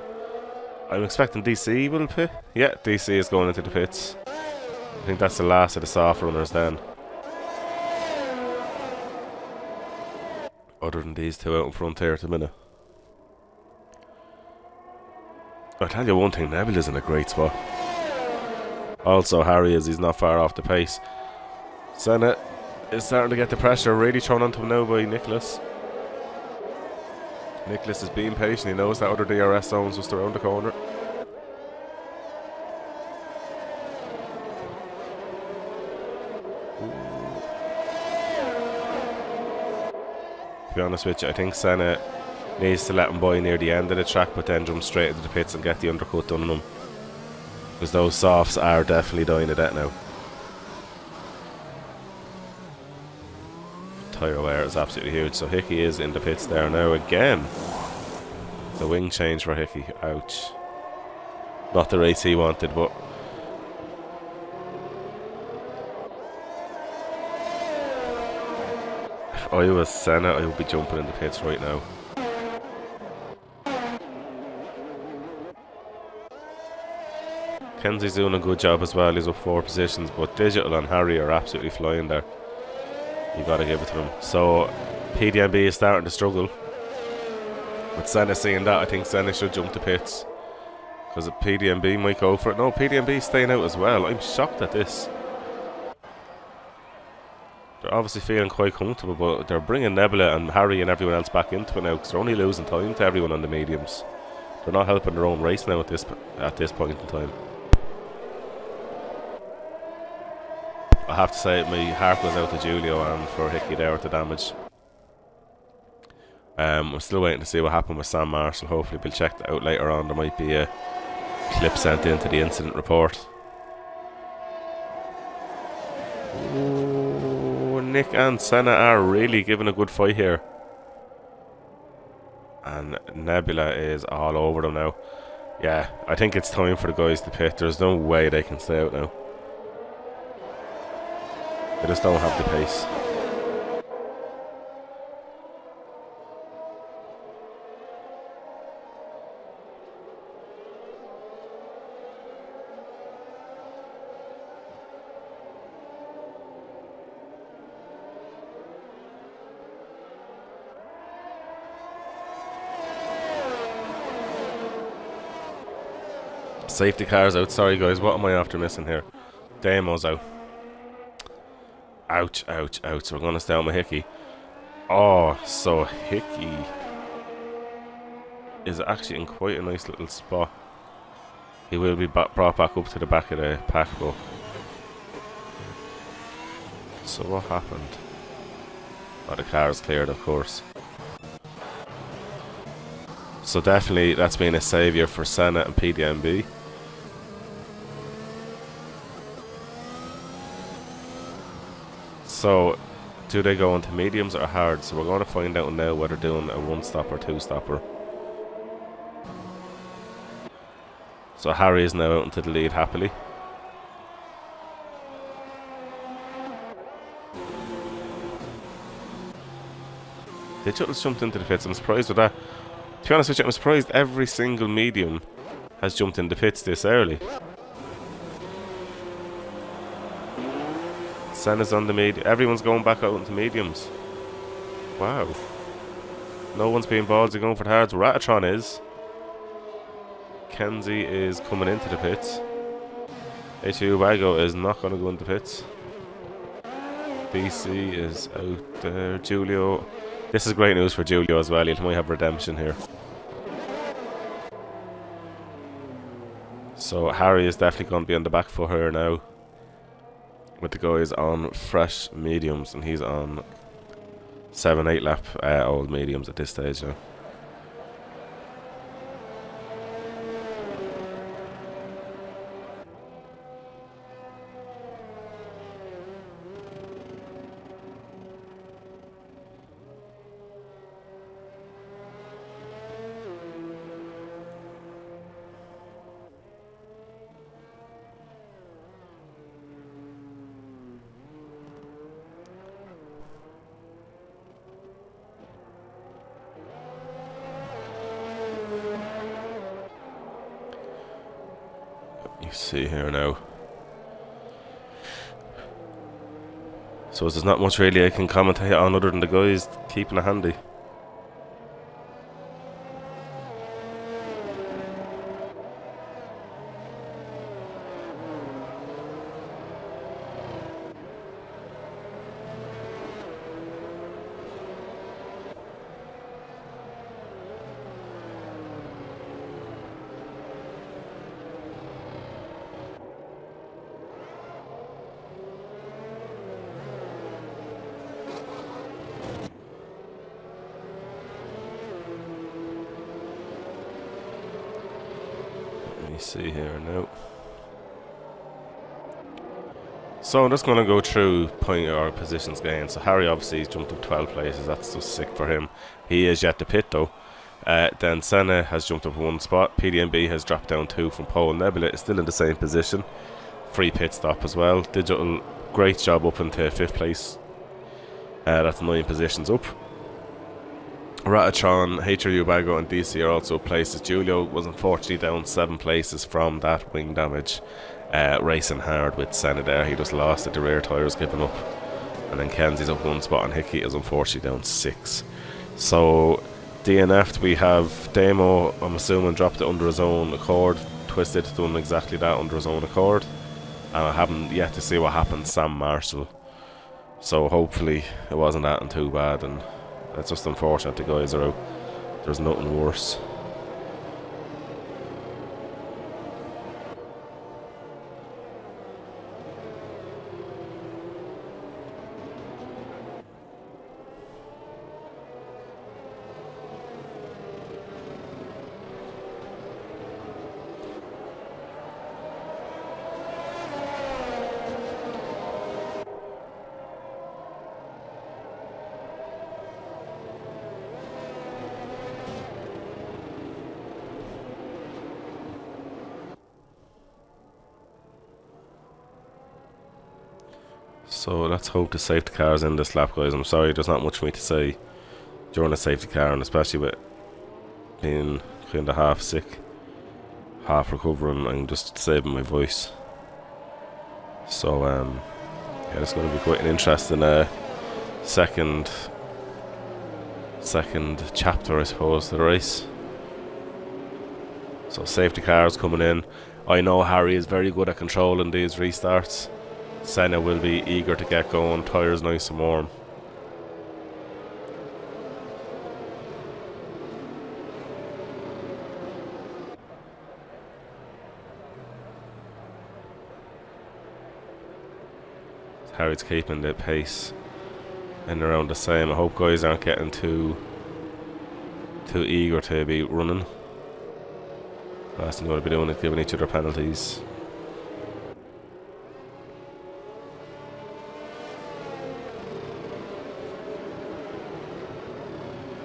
I'm expecting DC will pit. Yeah, DC is going into the pits. I think that's the last of the soft runners then. Other than these two out in front here at the minute. I'll tell you one thing, Nebula's in a great spot. Also, Harry he's not far off the pace. Senna is starting to get the pressure really thrown onto him now by Nicholas. Nicholas is being patient, he knows that other DRS zone's just around the corner. To be honest with you, I think Senna needs to let him by near the end of the track, but then jump straight into the pits and get the undercut done on him. Because those softs are definitely dying to death now. Tyre wear is absolutely huge, so Hickey is in the pits there now again. The wing change for Hickey, ouch. Not the race he wanted, but if I was Senna, I would be jumping in the pits right now. Kenzie's doing a good job as well, he's up 4 positions, but Digital and Harry are absolutely flying there. You gotta give it to them. So PDMB is starting to struggle. With Senna seeing that, I think Senna should jump the pits, because PDMB might go for it. No, PDMB staying out as well. I'm shocked at this. They're obviously feeling quite comfortable, but they're bringing Nebula and Harry and everyone else back into it now, because they're only losing time to everyone on the mediums. They're not helping their own race now at this point in time. I have to say, my heart goes out to Julio and for Hickey there with the damage. I'm still waiting to see what happened with Sam Marshall. Hopefully we'll check that out later on. There might be a clip sent into the incident report. Ooh, Nick and Senna are really giving a good fight here. And Nebula is all over them now. Yeah, I think it's time for the guys to pit. There's no way they can stay out now. They just don't have the pace. Safety cars out. Sorry guys, what am I after missing here? Damo's out. Ouch, ouch, ouch. So we're going to stay on with Hickey. Oh, so Hickey is actually in quite a nice little spot. He will be brought back up to the back of the pack though. So what happened? Oh, the car is cleared, of course. So definitely that's been a saviour for Senna and PDMB. So, do they go into mediums or hard? So we're going to find out now whether they're doing a 1-stop or 2-stopper. So Harry is now out into the lead happily. They just jumped into the pits. I'm surprised with that. To be honest with you, I'm surprised every single medium has jumped in the pits this early. Senna's on the medium. Everyone's going back out into mediums. Wow. No one's being ballsy going for the hards. Ratatron is. Kenzie is coming into the pits. HU Wago is not going to go into the pits. DC is out there. Julio. This is great news for Julio as well. He might have redemption here. So Harry is definitely going to be on the back foot here now, with the guys on fresh mediums, and he's on 7-8 lap old mediums at this stage now. see here now. So there's not much really I can commentate on other than the guys keeping it handy. See here now. So I'm just going to go through point or positions gained. So Harry obviously has jumped up 12 places. That's just sick for him. He is yet to pit though. Then Senna has jumped up 1 spot. PDMB has dropped down 2 from pole. Nebula is still in the same position. Free pit stop as well. Digital, great job up into 5th place. That's 9 positions up. Ratatron, HRU Bago and DC are also places. Julio was unfortunately down 7 places from that wing damage. Racing hard with Senna there. He just lost it. The rear tyres giving up. And then Kenzie's up 1 spot and Hickey is unfortunately down 6. So DNF'd we have Damo, I'm assuming dropped it under his own accord. Twisted done exactly that under his own accord. And I haven't yet to see what happened Sam Marshall. So hopefully it wasn't that too bad, and it's just unfortunate the guys are out. There's nothing worse. So let's hope the safety car is in this lap, guys. I'm sorry, there's not much for me to say during a safety car, and especially with being kind of half sick, half recovering, and just saving my voice. So yeah, it's going to be quite an interesting second chapter, I suppose, to the race. So safety cars coming in. I know Harry is very good at controlling these restarts. Senna will be eager to get going, tyres nice and warm. Harry's keeping the pace in around the same. I hope guys aren't getting too eager to be running. Last thing you want to be doing is giving each other penalties.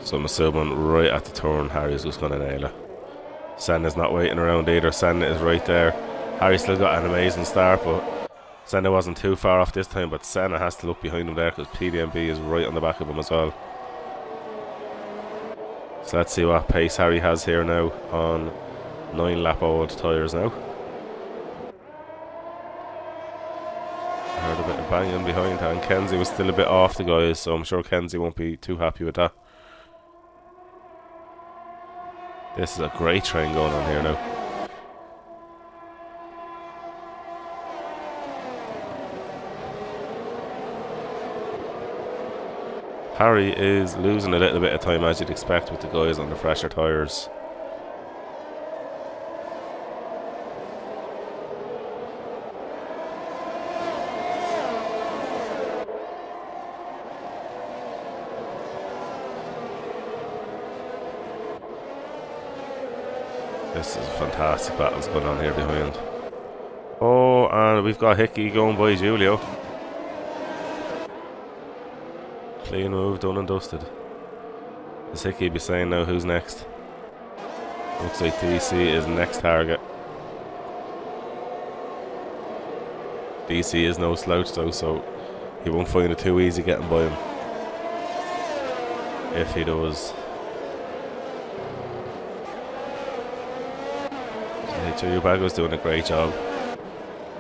So I'm assuming right at the turn Harry's just going to nail it. Senna's not waiting around either. Senna is right there. Harry still got an amazing start, but Senna wasn't too far off this time. But Senna has to look behind him there because PDMB is right on the back of him as well. So let's see what pace Harry has here now on 9 lap old tyres now. I heard a bit of banging behind, and Kenzie was still a bit off the guys, so I'm sure Kenzie won't be too happy with that. This is a great train going on here now. Harry is losing a little bit of time, as you'd expect with the guys on the fresher tyres. This is a fantastic battles going on here behind. Oh, and we've got Hickey going by Julio. Clean move, done and dusted. Does Hickey be saying now who's next? Looks like DC is next target. DC is no slouch though, so he won't find it too easy getting by him. If he does. HRU Bago's doing a great job.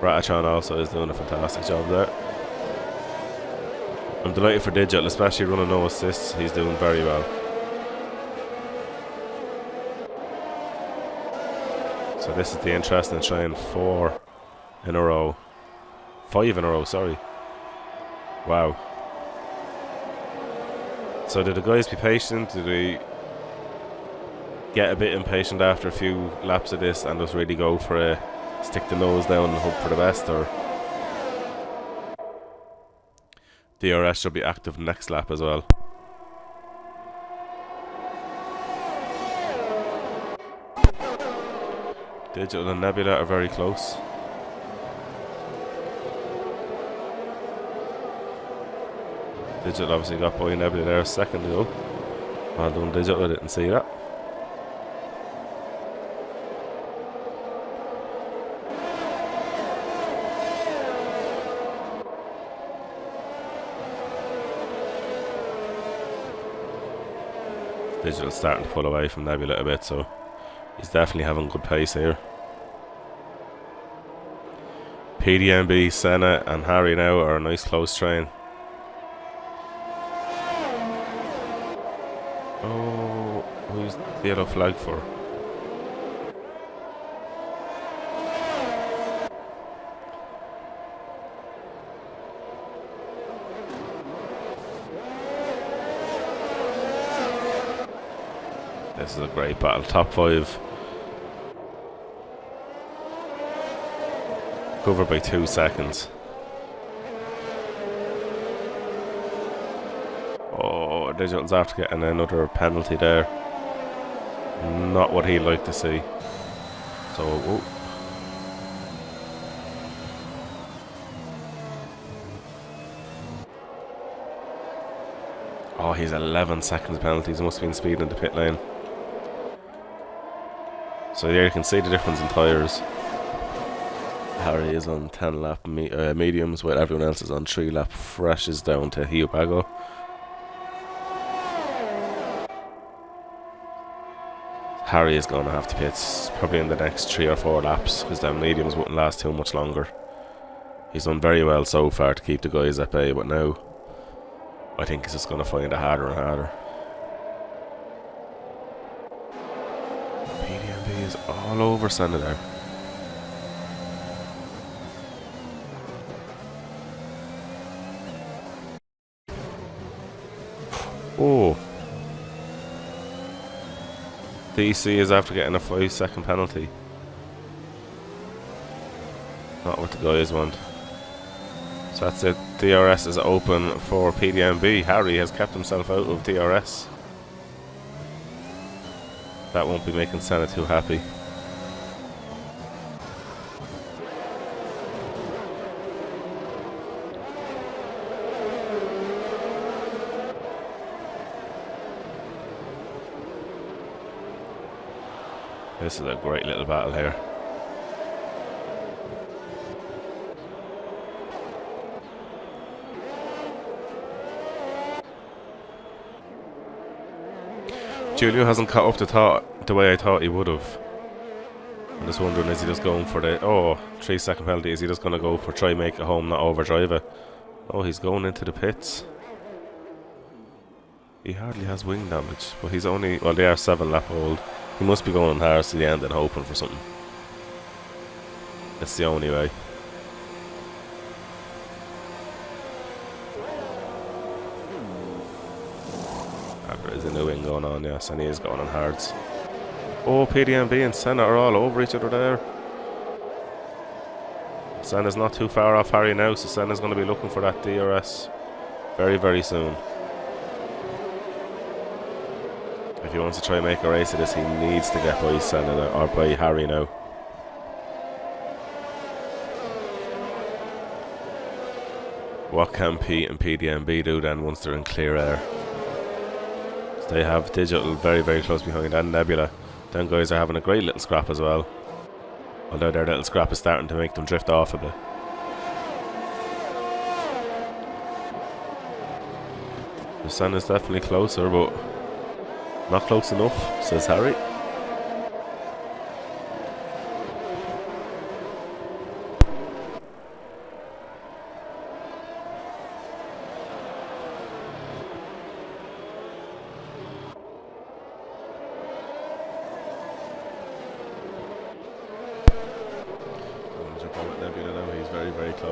Ratachan also is doing a fantastic job there. I'm delighted for Digital, especially running no assists. He's doing very well. So this is the interesting train. 4 in a row. 5 in a row, sorry. Wow. So did the guys be patient? Did they get a bit impatient after a few laps of this and just really go for a stick the nose down and hope for the best? Or DRS should be active next lap as well. Digital and Nebula are very close. Digital obviously got by Nebula there a second ago. Well done, Digital, I didn't see that. Digital's starting to pull away from Nebula a bit, so he's definitely having good pace here. PDMB, Senna and Harry now are a nice close train. Oh, who's the yellow flag for? This is a great battle. Top 5. Covered by 2 seconds. Oh, Digital's after getting another penalty there. Not what he'd like to see. So, oh. Oh, he's 11 seconds penalties. He must have been speeding in the pit lane. So there you can see the difference in tyres. Harry is on 10 lap mediums, while everyone else is on 3 lap freshes down to Hiobago. Harry is going to have to pit probably in the next 3 or 4 laps because the mediums wouldn't last too much longer. He's done very well so far to keep the guys at bay, but now I think he's just going to find it harder and harder. PDMB is all over Senna there. Oh. DC is after getting a 5-second penalty. Not what the guys want. So that's it. DRS is open for PDMB. Harry has kept himself out of DRS. That won't be making Senna too happy. This is a great little battle here. Julio hasn't caught up the way I thought he would have. I'm just wondering, is he just going for the 3-second penalty? Is he just going to go for try make it home, not overdrive it? Oh, he's going into the pits. He hardly has wing damage, but he's only, well, they are 7 lap old. He must be going hard to the end and hoping for something. That's the only way. There is a new wing going on, yes, and he is going on hards. Oh, PDMB and Senna are all over each other there. Senna's not too far off Harry now, so Senna's going to be looking for that DRS very, very soon. If he wants to try and make a race of this, he needs to get by Senna or by Harry now. What can Pete and PDMB do then once they're in clear air? So they have Digital very, very close behind, and Nebula. Them guys are having a great little scrap as well. Although their little scrap is starting to make them drift off a bit. The sun is definitely closer, but not close enough, says Harry.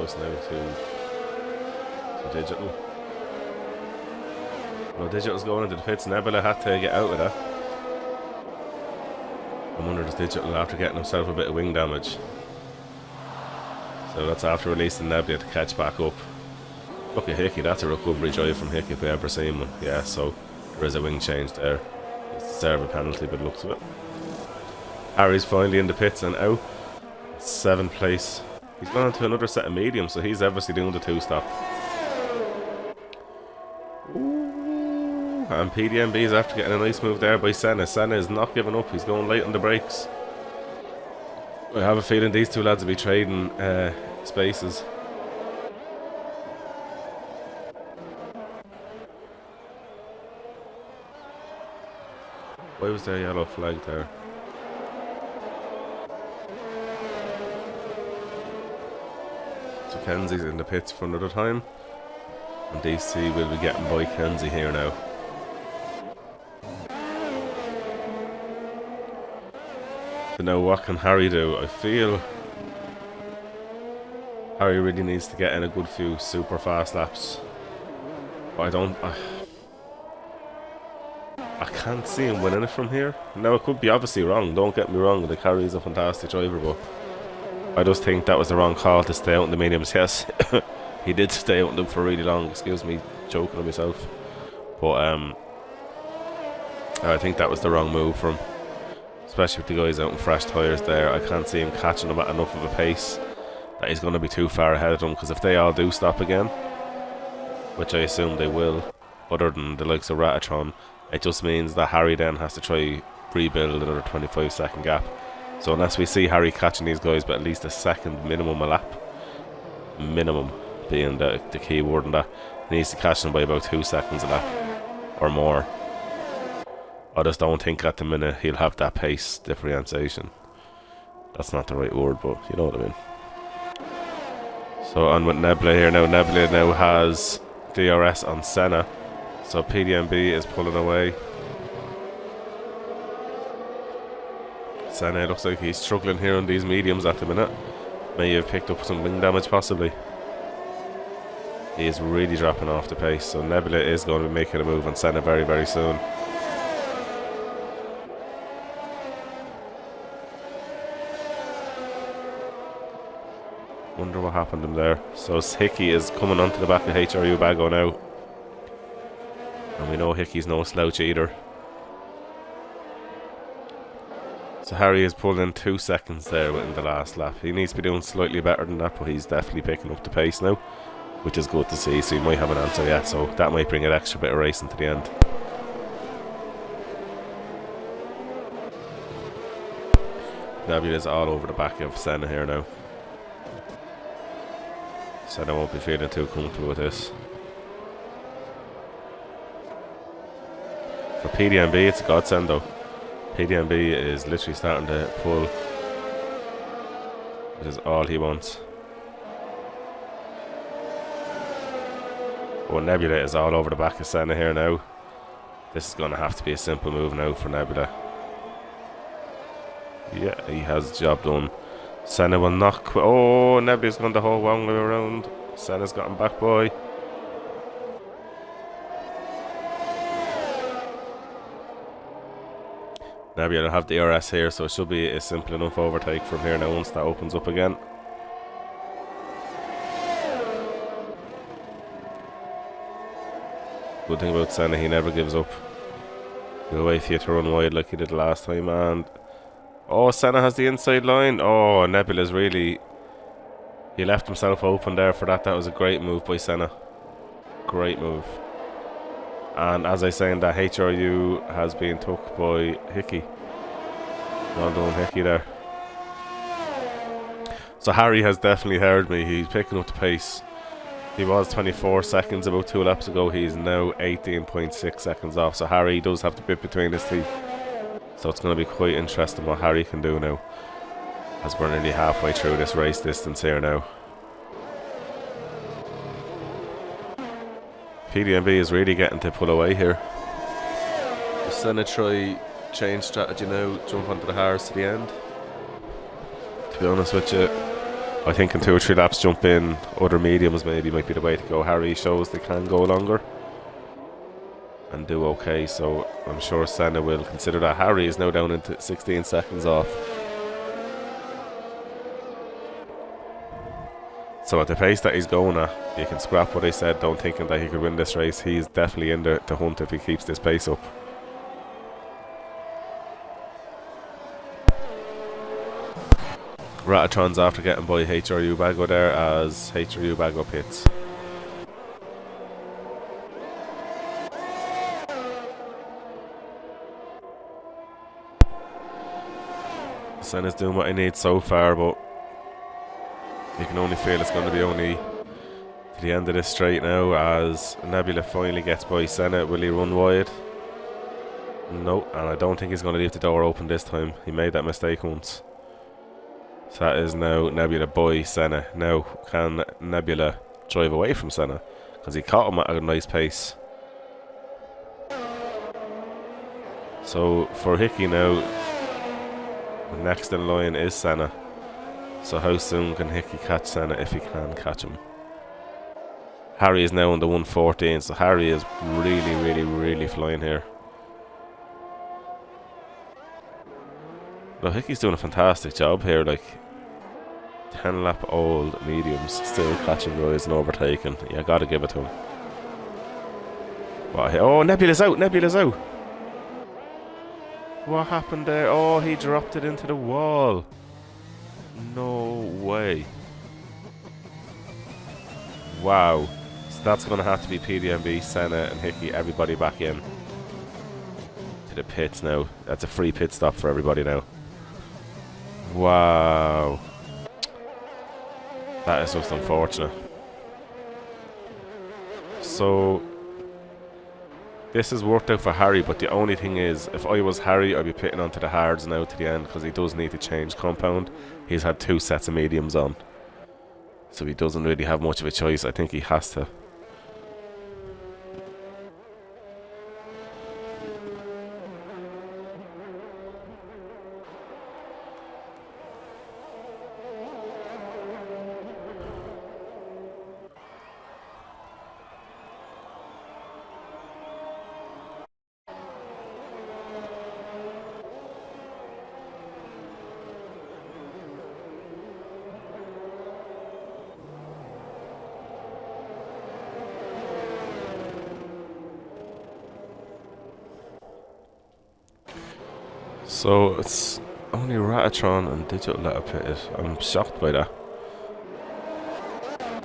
close now to Digital. Well, Digital's going into the pits. Nebula had to get out of that. I wonder if Digital after getting himself a bit of wing damage. So that's after releasing Nebula to catch back up. Look at Hickey, that's a recovery drive from Hickey if we ever seen one. Yeah, so there is a wing change there. He's deserved a penalty by the looks of it. Harry's finally in the pits and out. 7th place. He's gone into another set of mediums, so he's obviously doing the 2-stop. And PDMB is after getting a nice move there by Senna. Senna is not giving up, he's going late on the brakes. I have a feeling these two lads will be trading spaces. Why was there a yellow flag there? So Kenzie's in the pits for another time. And DC will be getting by Kenzie here now. So now what can Harry do? I feel Harry really needs to get in a good few super fast laps. But I can't see him winning it from here. Now, it could be obviously wrong, don't get me wrong, the Harry's a fantastic driver, but I just think that was the wrong call to stay out in the mediums. Yes, he did stay out in them for really long, excuse me, joking on myself. But I think that was the wrong move from him. Especially with the guys out in fresh tyres there. I can't see him catching them at enough of a pace that he's going to be too far ahead of them, because if they all do stop again, which I assume they will, other than the likes of Ratatron, it just means that Harry then has to try rebuild another 25-second gap. So unless we see Harry catching these guys by at least a second minimum a lap, minimum being the key word in that, he needs to catch them by about 2 seconds a lap or more. I just don't think at the minute he'll have that pace differentiation. That's not the right word, but you know what I mean. So on with Nebula here now. Nebula now has DRS on Senna. So PDMB is pulling away. Senna looks like he's struggling here on these mediums at the minute. May have picked up some wing damage possibly. He is really dropping off the pace. So Nebula is going to be making a move on Senna very, very soon. Wonder what happened to him there. So Hickey is coming onto the back of HRU Bago now. And we know Hickey's no slouch either. So Harry has pulled in 2 seconds there within the last lap. He needs to be doing slightly better than that, but he's definitely picking up the pace now, which is good to see. So he might have an answer yet, so that might bring an extra bit of racing to the end. Nebula's all over the back of Senna here now. Senna won't be feeling too comfortable with this. For PDMB, it's a godsend though. PDMB is literally starting to pull, which is all he wants. Well, Nebula is all over the back of Senna here now. This is going to have to be a simple move now for Nebula. Yeah, he has the job done. Senna will not quit. Oh, Nebula's gone the whole long way around. Senna's got him back by. Nebula will have the DRS here, so it should be a simple enough overtake from here now once that opens up again. Good thing about Senna, he never gives up. He'll wait for you to run wide like he did last time, and oh, Senna has the inside line. Oh, Nebula's really, he left himself open there for that. That was a great move by Senna. Great move. And as I saying, that HRU has been took by Hickey. Well done, Hickey there. So Harry has definitely heard me. He's picking up the pace. He was 24 seconds about 2 laps ago. He's now 18.6 seconds off. So Harry does have the bit between his teeth. So it's going to be quite interesting what Harry can do now, as we're nearly halfway through this race distance here now. PDMB is really getting to pull away here. Senna try change strategy now, jump onto the hars to the end. To be honest with you, I think in 2 or 3 laps jump in other mediums maybe might be the way to go. Harry shows they can go longer and do okay, so I'm sure Senna will consider that. Harry is now down into 16 seconds off. So at the pace that he's going at, you can scrap what I said, don't thinking that he could win this race. He's definitely in the hunt if he keeps this pace up. Ratatron's after getting by HRU Bago there as HRU Bago pits. Senna's doing what he needs so far, but you can only feel it's going to be only to the end of this straight now as Nebula finally gets by Senna. Will he run wide? No, and I don't think he's going to leave the door open this time. He made that mistake once. So that is now Nebula by Senna. Now, can Nebula drive away from Senna? Because he caught him at a nice pace. So for Hickey now, next in line is Senna. So how soon can Hickey catch Senna if he can catch him? Harry is now on the 114, so Harry is really flying here. Now Hickey's doing a fantastic job here, like 10 lap old mediums still catching guys and overtaking. Yeah, gotta give it to him. Oh, Nebula's out, Nebula's out. What happened there? Oh, he dropped it into the wall. No way. Wow. So that's going to have to be PDMB, Senna and Hickey, everybody back in to the pits now. That's a free pit stop for everybody now. Wow. That is just unfortunate. So this has worked out for Harry, but the only thing is, if I was Harry, I'd be pitting onto the hards now to the end, because he does need to change compound. He's had 2 sets of mediums on, so he doesn't really have much of a choice. I think he has to. So it's only Ratatron and Digital that are pitted. I'm shocked by that.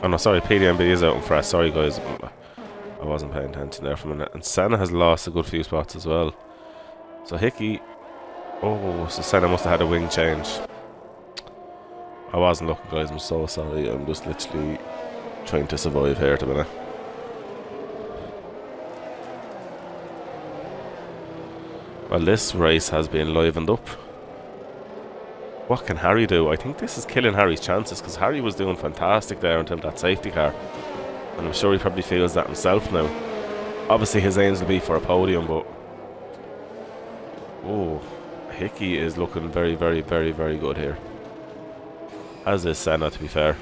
Oh no, sorry, PDMB is out in fresh. Sorry guys, I wasn't paying attention there for a minute. And Senna has lost a good few spots as well. So Hickey, oh, so Senna must have had a wing change. I wasn't looking guys, I'm so sorry. I'm just literally trying to survive here at the minute. Well, this race has been livened up. What can Harry do? I think this is killing Harry's chances, because Harry was doing fantastic there until that safety car. And I'm sure he probably feels that himself now. Obviously his aims will be for a podium, but... oh, Hickey is looking very good here. As is Senna, to be fair.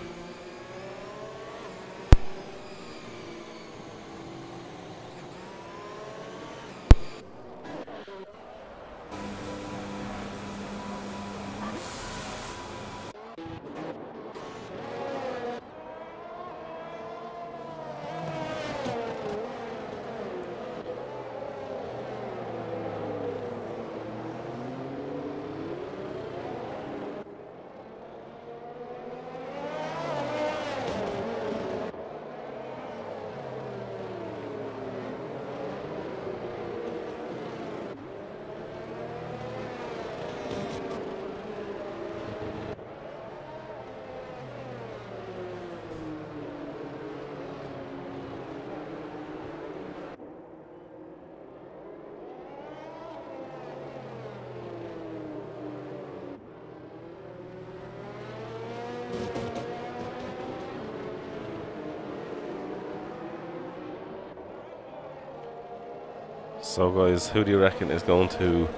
So guys, who do you reckon is going to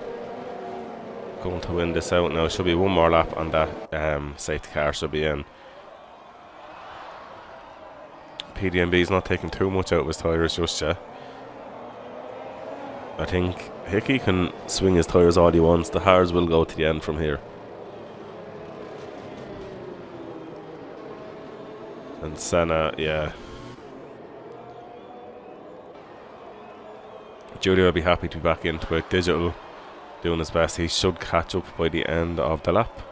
win this out now? It should be one more lap and that safety car should be in. PDMB's not taking too much out of his tyres just yet. I think Hickey can swing his tyres all he wants. The hards will go to the end from here. And Senna, yeah. Judy will be happy to be back into it. Digital doing his best. He should catch up by the end of the lap.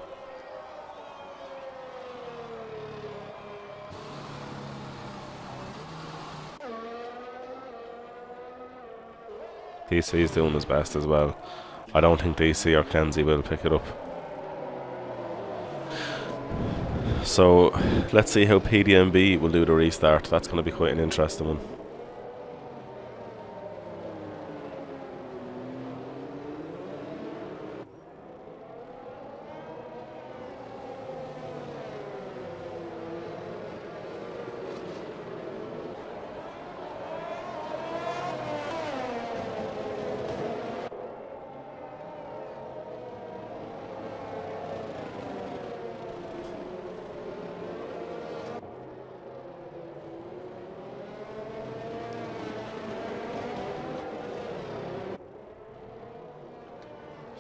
DC is doing his best as well. I don't think DC or Kenzie will pick it up. So let's see how PDMB will do the restart. That's going to be quite an interesting one.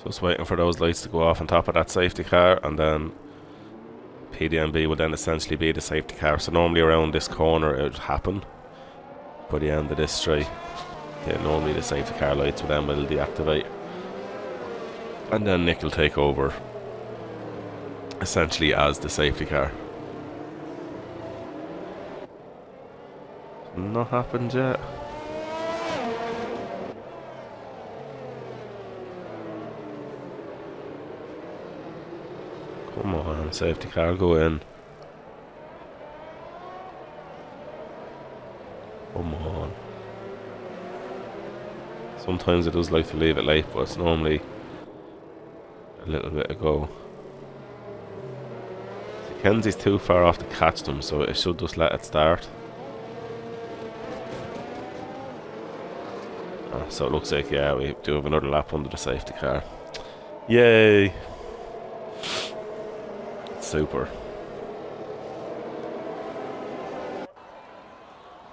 Just waiting for those lights to go off on top of that safety car, and then PDMB will then essentially be the safety car. So normally around this corner it would happen by the end of this straight. Yeah, normally the safety car lights will then will deactivate, and then Nick will take over essentially as the safety car. Not happened yet. Come on, safety car, go in. Come on. Sometimes it does like to leave it late, but it's normally a little bit ago. See, Kenzie's too far off to catch them, so it should just let it start. So it looks like, yeah, we do have another lap under the safety car. Yay! Super.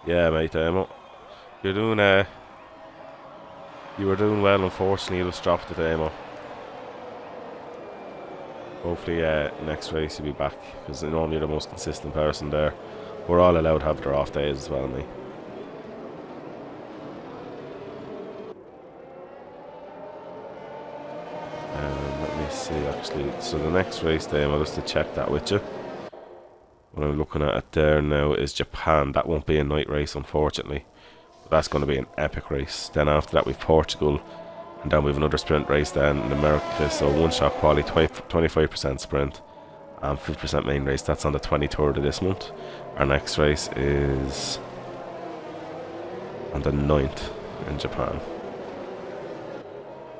Yeah, mate, you're doing you were doing well. Unfortunately, you just dropped it, Amo. Hopefully, next race you'll be back, because normally you're the most consistent person there. We're all allowed to have their off days as well, mate. Let me see, actually. So the next race day, I'll just to check that with you. What I'm looking at it there now is Japan. That won't be a night race, unfortunately. But that's going to be an epic race. Then after that, we've Portugal, and then we've another sprint race then in America. So one-shot quali, 25% sprint, and 50% main race. That's on the 23rd of this month. Our next race is on the 9th in Japan.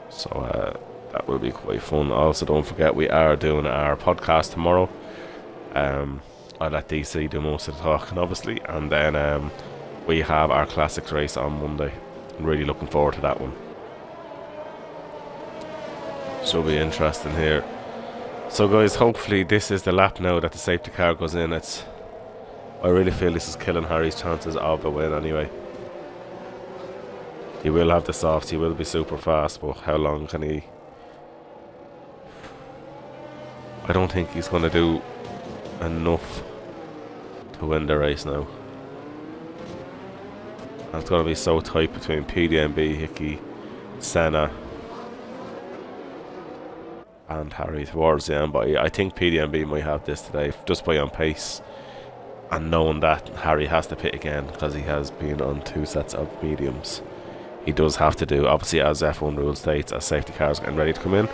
So that will be quite fun. Also, don't forget, we are doing our podcast tomorrow. I'll let DC do most of the talking, obviously, and then we have our classics race on Monday. I'm really looking forward to that one. Should be interesting here. So guys, hopefully this is the lap now that the safety car goes in. I really feel this is killing Harry's chances of the win anyway. He will have the softs, he will be super fast, but how long can he? I don't think he's going to do enough to win the race now. And it's going to be so tight between PDMB, Hickey, Senna and Harry towards the end, but I think PDMB might have this today just by on pace, and knowing that Harry has to pit again because he has been on 2 sets of mediums. He does have to do, obviously, as F1 rule states, as safety cars getting ready to come in,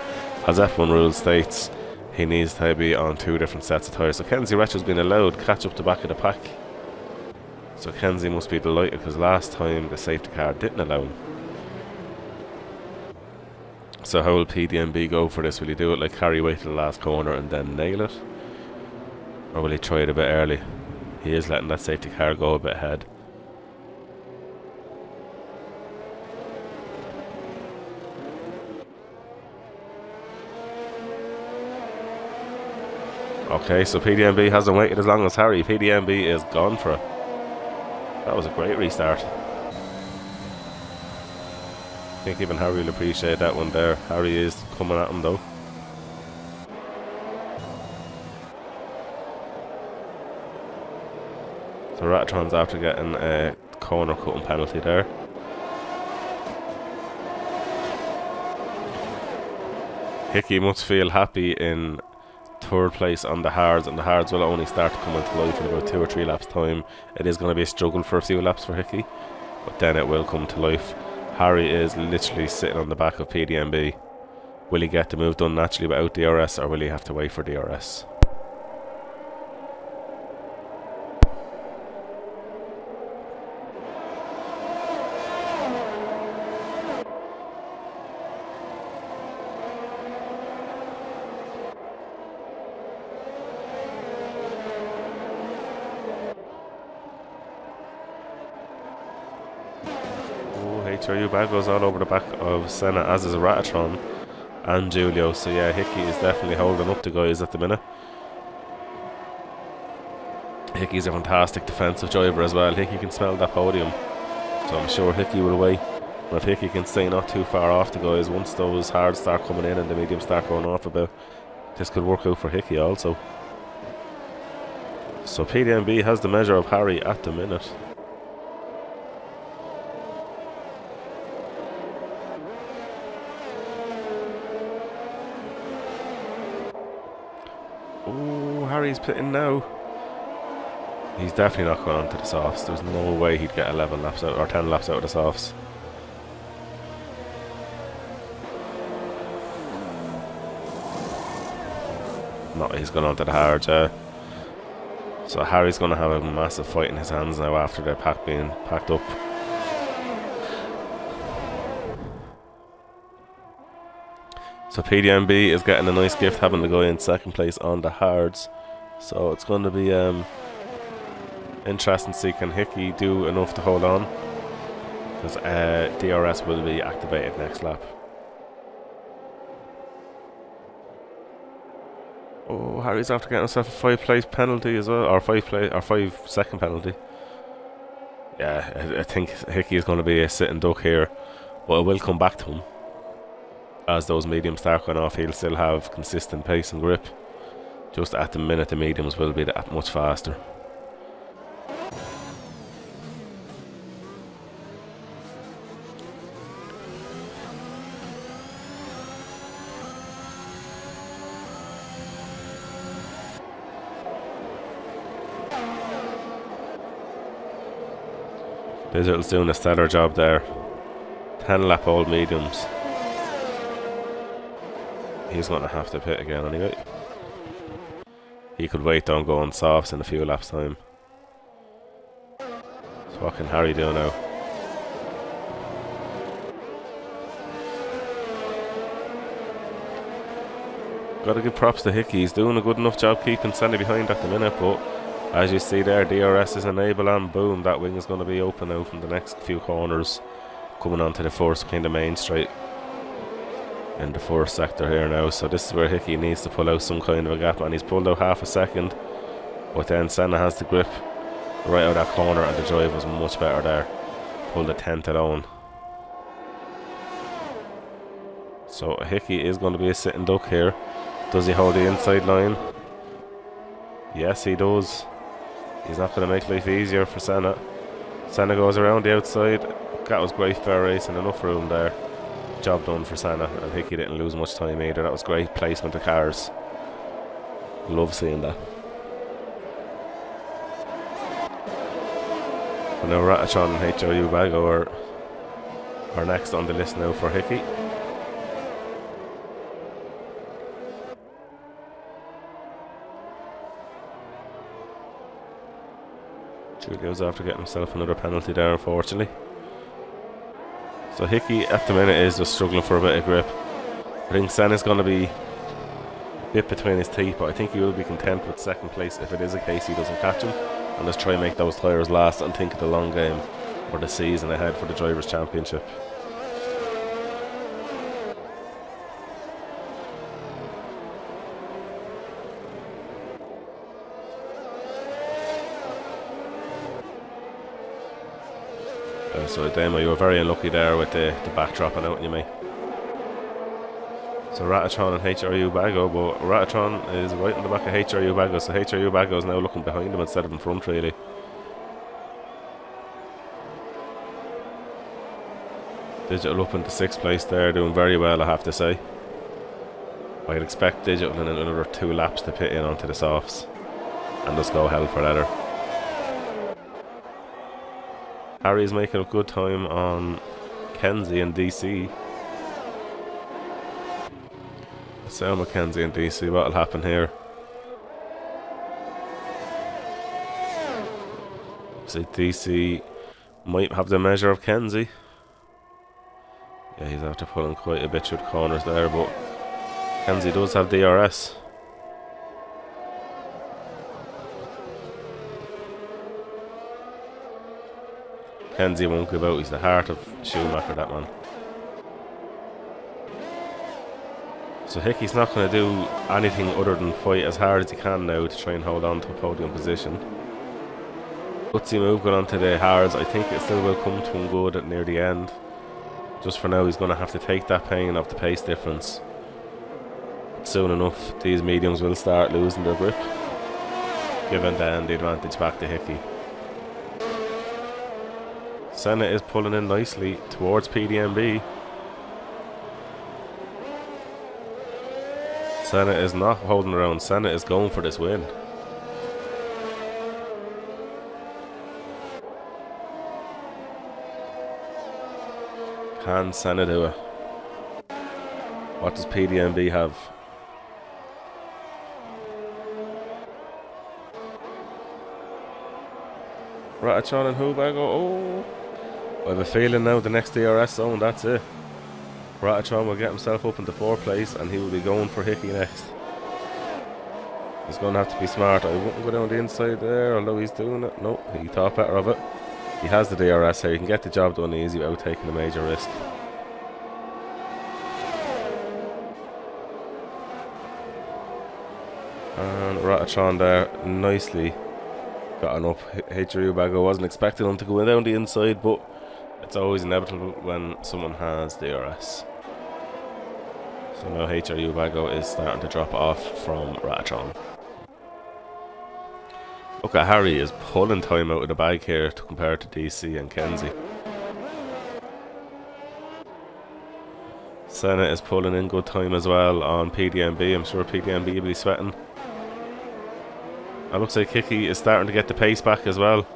as F1 rule states, he needs to be on 2 different sets of tyres. So Kenzie Retro's been allowed to catch up the back of the pack. So Kenzie must be delighted, because last time the safety car didn't allow him. So how will PDMB go for this? Will he do it like Harry, wait till the last corner and then nail it? Or will he try it a bit early? He is letting that safety car go a bit ahead. Okay, so PDMB hasn't waited as long as Harry. PDMB is gone for it. That was a great restart. I think even Harry will appreciate that one there. Harry is coming at him though. So Ratatron's after getting a corner cutting penalty there. Hickey must feel happy in third place on the hards, and the hards will only start to come into life in about 2 or 3 laps time. It is going to be a struggle for a few laps for Hickey, but then it will come to life. Harry is literally sitting on the back of PDMB. Will he get the move done naturally without DRS, or will he have to wait for DRS? HRU bag goes all over the back of Senna, as is Ratatron and Julio. So yeah, Hickey is definitely holding up the guys at the minute. Hickey's a fantastic defensive driver as well. Hickey can smell that podium, so I'm sure Hickey will wait. And if Hickey can stay not too far off the guys, once those hards start coming in and the mediums start going off a bit, this could work out for Hickey also. So PDMB has the measure of Harry at the minute. Oh, Harry's pitting now. He's definitely not going on to the softs. There's no way he'd get 11 laps out or 10 laps out of the softs. No, he's going on to the hards, So Harry's going to have a massive fight in his hands now after the pack being packed up. So PDMB is getting a nice gift having the guy in second place on the hards. So it's going to be interesting to see can Hickey do enough to hold on, because DRS will be activated next lap. Oh, Harry's after getting himself a 5-place penalty as well, or 5-second penalty. Yeah, I think Hickey is going to be a sitting duck here, but it will come back to him. As those mediums start going off, he'll still have consistent pace and grip. Just at the minute, the mediums will be that much faster. Digital's doing a stellar job there. 10-lap old mediums. He's going to have to pit again anyway. He could wait on going softs in a few laps time. So what can Harry do now? Got to give props to Hickey. He's doing a good enough job keeping Senna behind at the minute, but as you see there, DRS is enabled and boom, that wing is going to be open now from the next few corners, coming onto the first kind of main straight in the first sector here now. So this is where Hickey needs to pull out some kind of a gap, and he's pulled out half a second, but then Senna has the grip right out of that corner and the drive was much better there. Pulled a 10th alone. So Hickey is going to be a sitting duck here. Does he hold the inside line? Yes, he does. He's not going to make life easier for Senna. Senna goes around the outside. That was great fair racing, enough room there. Job done for Senna, and Hickey didn't lose much time either. That was great placement of cars. Love seeing that. And now Ratatron and HRU Bago are next on the list now for Hickey. Julio's after getting himself another penalty there, unfortunately. So Hickey at the minute is just struggling for a bit of grip. I think Senna's going to be a bit between his teeth, but I think he will be content with second place if it is a case he doesn't catch him, and just try and make those tyres last and think of the long game or the season ahead for the Drivers' Championship. So Demo, you were very unlucky there with the back dropping out on you, mate. So Ratatron and HRU Bago, but Ratatron is right in the back of HRU Bago, so HRU Bago is now looking behind him instead of in front, really. Digital up into 6th place there, doing very well, I have to say. I'd expect Digital in another 2 laps to pit in onto the softs and just go hell for leather. Harry's making a good time on Kenzie and DC. So Mackenzie and DC, what'll happen here? See, DC might have the measure of Kenzie. Yeah, he's after pulling quite a bit through the corners there, but Kenzie does have DRS. Kenzie won't give out, he's the heart of Schumacher, that man. So Hickey's not going to do anything other than fight as hard as he can now to try and hold on to a podium position. Gutsy move going on to the hards. I think it still will come to him good at near the end. Just for now, he's going to have to take that pain of the pace difference. But soon enough, these mediums will start losing their grip, giving then the advantage back to Hickey. Senna is pulling in nicely towards PDMB. Senna is not holding around. Senna is going for this win. Can Senna do it? What does PDMB have? Ratatron and Hubago. Oh, I have a feeling now the next DRS zone, that's it. Ratatron will get himself up into 4th place and he will be going for Hickey next. He's going to have to be smart. I wouldn't go down the inside there, although he's doing it. No, he thought better of it. He has the DRS here. He can get the job done easy without taking a major risk. And Ratatron there nicely gotten up. HRU Bago wasn't expecting him to go down the inside, but it's always inevitable when someone has DRS. So now HRU Bago is starting to drop off from Ratatron. Look at Harry is pulling time out of the bag here to compare to DC and Kenzie. Senna is pulling in good time as well on PDMB. I'm sure PDMB will be sweating. It looks like Hickey is starting to get the pace back as well.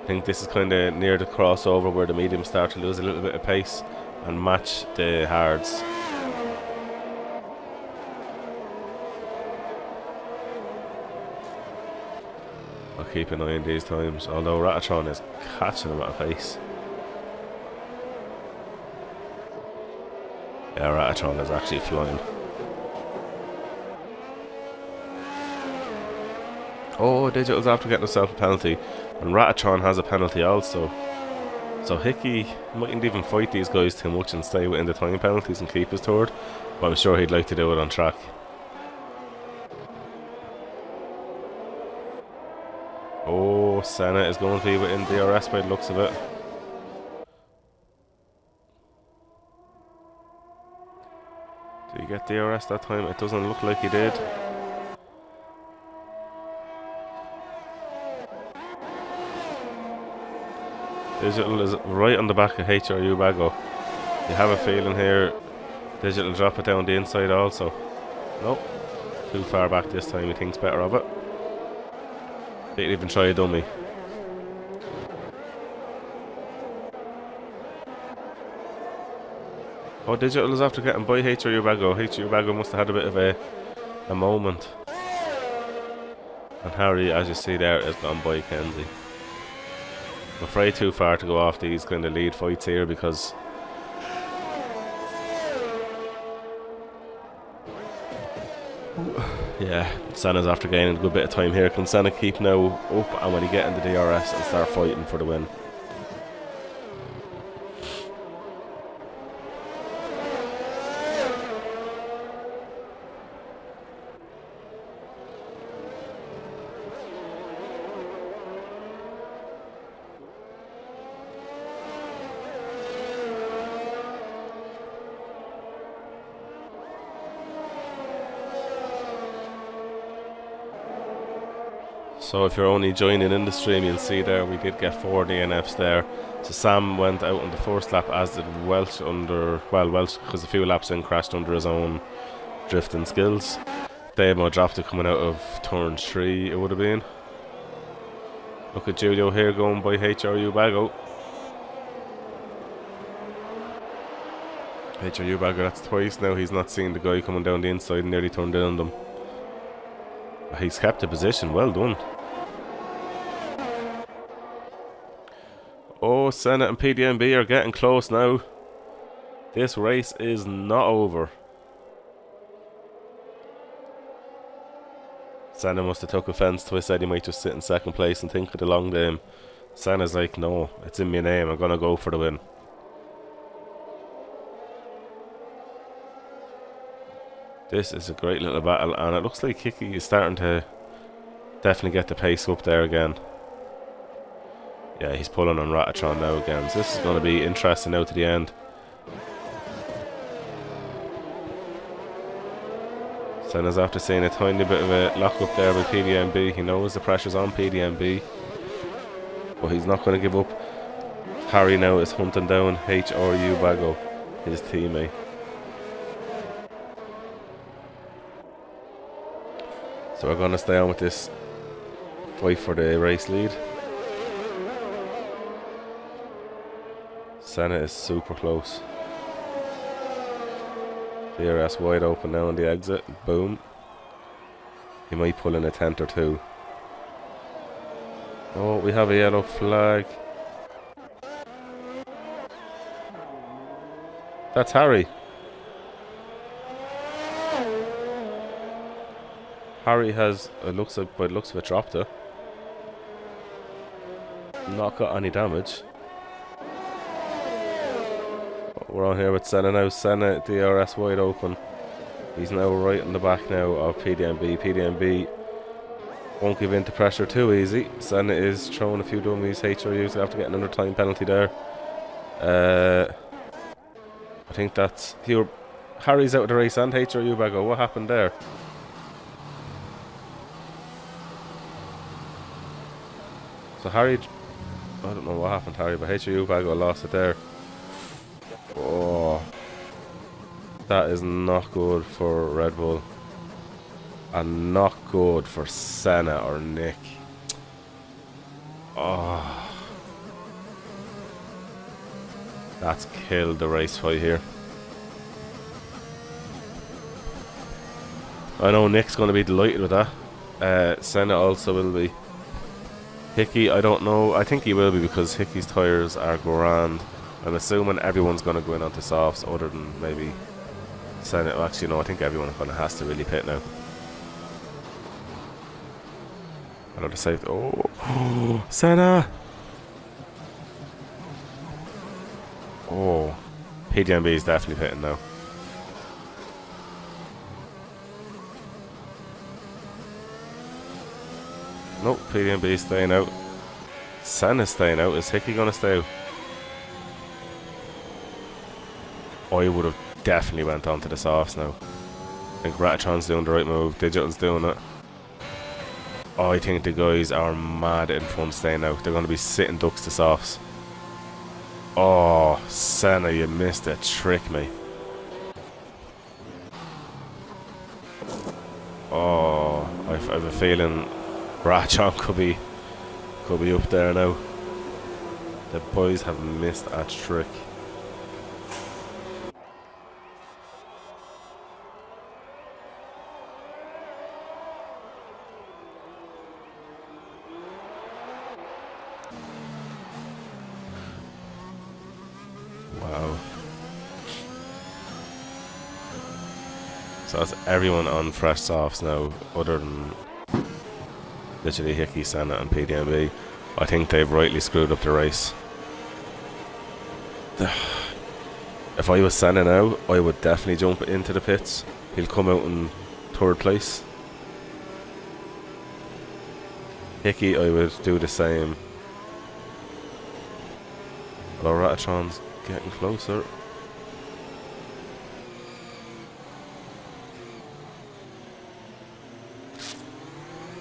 I think this is kind of near the crossover where the mediums start to lose a little bit of pace and match the hards. I'll keep an eye on these times, although Ratatron is catching him at a pace. Yeah, Ratatron is actually flying. Oh, Digital's after getting himself a penalty, and Ratatron has a penalty also. So Hickey mightn't even fight these guys too much and stay within the time penalties and keep his third, but I'm sure he'd like to do it on track. Oh, Senna is going to be within DRS by the looks of it. Did he get DRS that time? It doesn't look like he did. Digital is right on the back of HRU Bago. You have a feeling here Digital drop it down the inside also. Nope. Too far back this time, he thinks better of it. Didn't even try a dummy. Oh, Digital is after getting by HRU Bago. HRU Bago must have had a bit of a moment. And Harry, as you see there, is gone by Kenzie. I'm afraid too far to go off these kind of lead fights here because yeah, Senna's after gaining a good bit of time here. Can Senna keep now up and when he get into DRS and start fighting for the win? So if you're only joining in the stream, you'll see there we did get 4 DNFs there. So Sam went out on the first lap, as did Welch Welch, because a few laps in, crashed under his own drifting skills. Damo dropped it coming out of turn 3, it would have been. Look at Julio here going by HRU Bago. HRU Bago, that's twice now he's not seen the guy coming down the inside and nearly turned in on them. He's kept the position, well done. Oh, Senna and PDMB are getting close now. This race is not over. Senna must have took offence to I said he might just sit in second place and think of the long game. Senna's like, no, it's in my name, I'm gonna go for the win. This is a great little battle, and it looks like Hickey is starting to definitely get the pace up there again. Yeah, he's pulling on Ratatron now again, so this is going to be interesting now to the end. Senna's after seeing a tiny bit of a lock up there with PDMB. He knows the pressure's on PDMB, but he's not going to give up. Harry now is hunting down HRU Bago, his teammate. So we're going to stay on with this fight for the race lead. Senna is super close. DRS wide open now on the exit. Boom. He might pull in a 10th or 2. Oh, we have a yellow flag. That's Harry. Harry has, it looks like, by the looks of it, dropped it. Not got any damage. We're on here with Senna now. Senna, DRS wide open. He's now right in the back now of PDMB. PDMB won't give in to pressure too easy. Senna is throwing a few dummies. HRU's have to get another time penalty there. I think that's... Harry's out of the race and HRU Bago. What happened there? So Harry... I don't know what happened to Harry, but HRU Bago lost it there. Oh, that is not good for Red Bull, and not good for Senna or Nick. Oh, that's killed the race fight here. I know Nick's going to be delighted with that. Senna also will be. Hickey, I don't know. I think he will be, because Hickey's tyres are grand. I'm assuming everyone's going to go in onto softs other than maybe Senna. Actually, no, I think everyone kind of has to really pit now. Another safety. Oh, Senna! Oh, PDMB is definitely pitting now. Nope, PDMB is staying out. Senna's staying out. Is Hickey going to stay out? I would have definitely went on to the softs now. I think Ratatron's doing the right move. Digital's doing it. Oh, I think the guys are mad in fun staying out. They're going to be sitting ducks to softs. Oh, Senna, you missed it. Trick me. Oh, I have a feeling Ratatron could be up there now. The boys have missed a trick. Wow. So that's everyone on fresh softs now, other than literally Hickey, Senna and PDMB. I think they've rightly screwed up the race. If I was Senna now, I would definitely jump into the pits. He'll come out in 3rd place. Hickey, I would do the same. Although Ratatron's getting closer.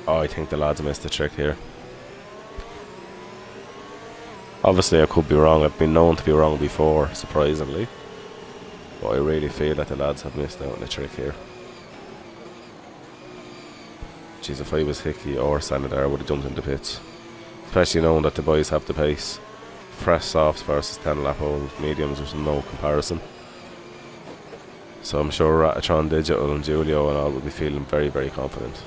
Oh, I think the lads missed the trick here. Obviously, I could be wrong. I've been known to be wrong before, surprisingly. But I really feel that the lads have missed out on the trick here. Jeez, if I was Hickey or Senator, I would have jumped into pits. Especially knowing that the boys have the pace. Fresh softs versus 10 lap old mediums, there's no comparison. So I'm sure Ratatron, Digital and Julio and all will be feeling very, very confident.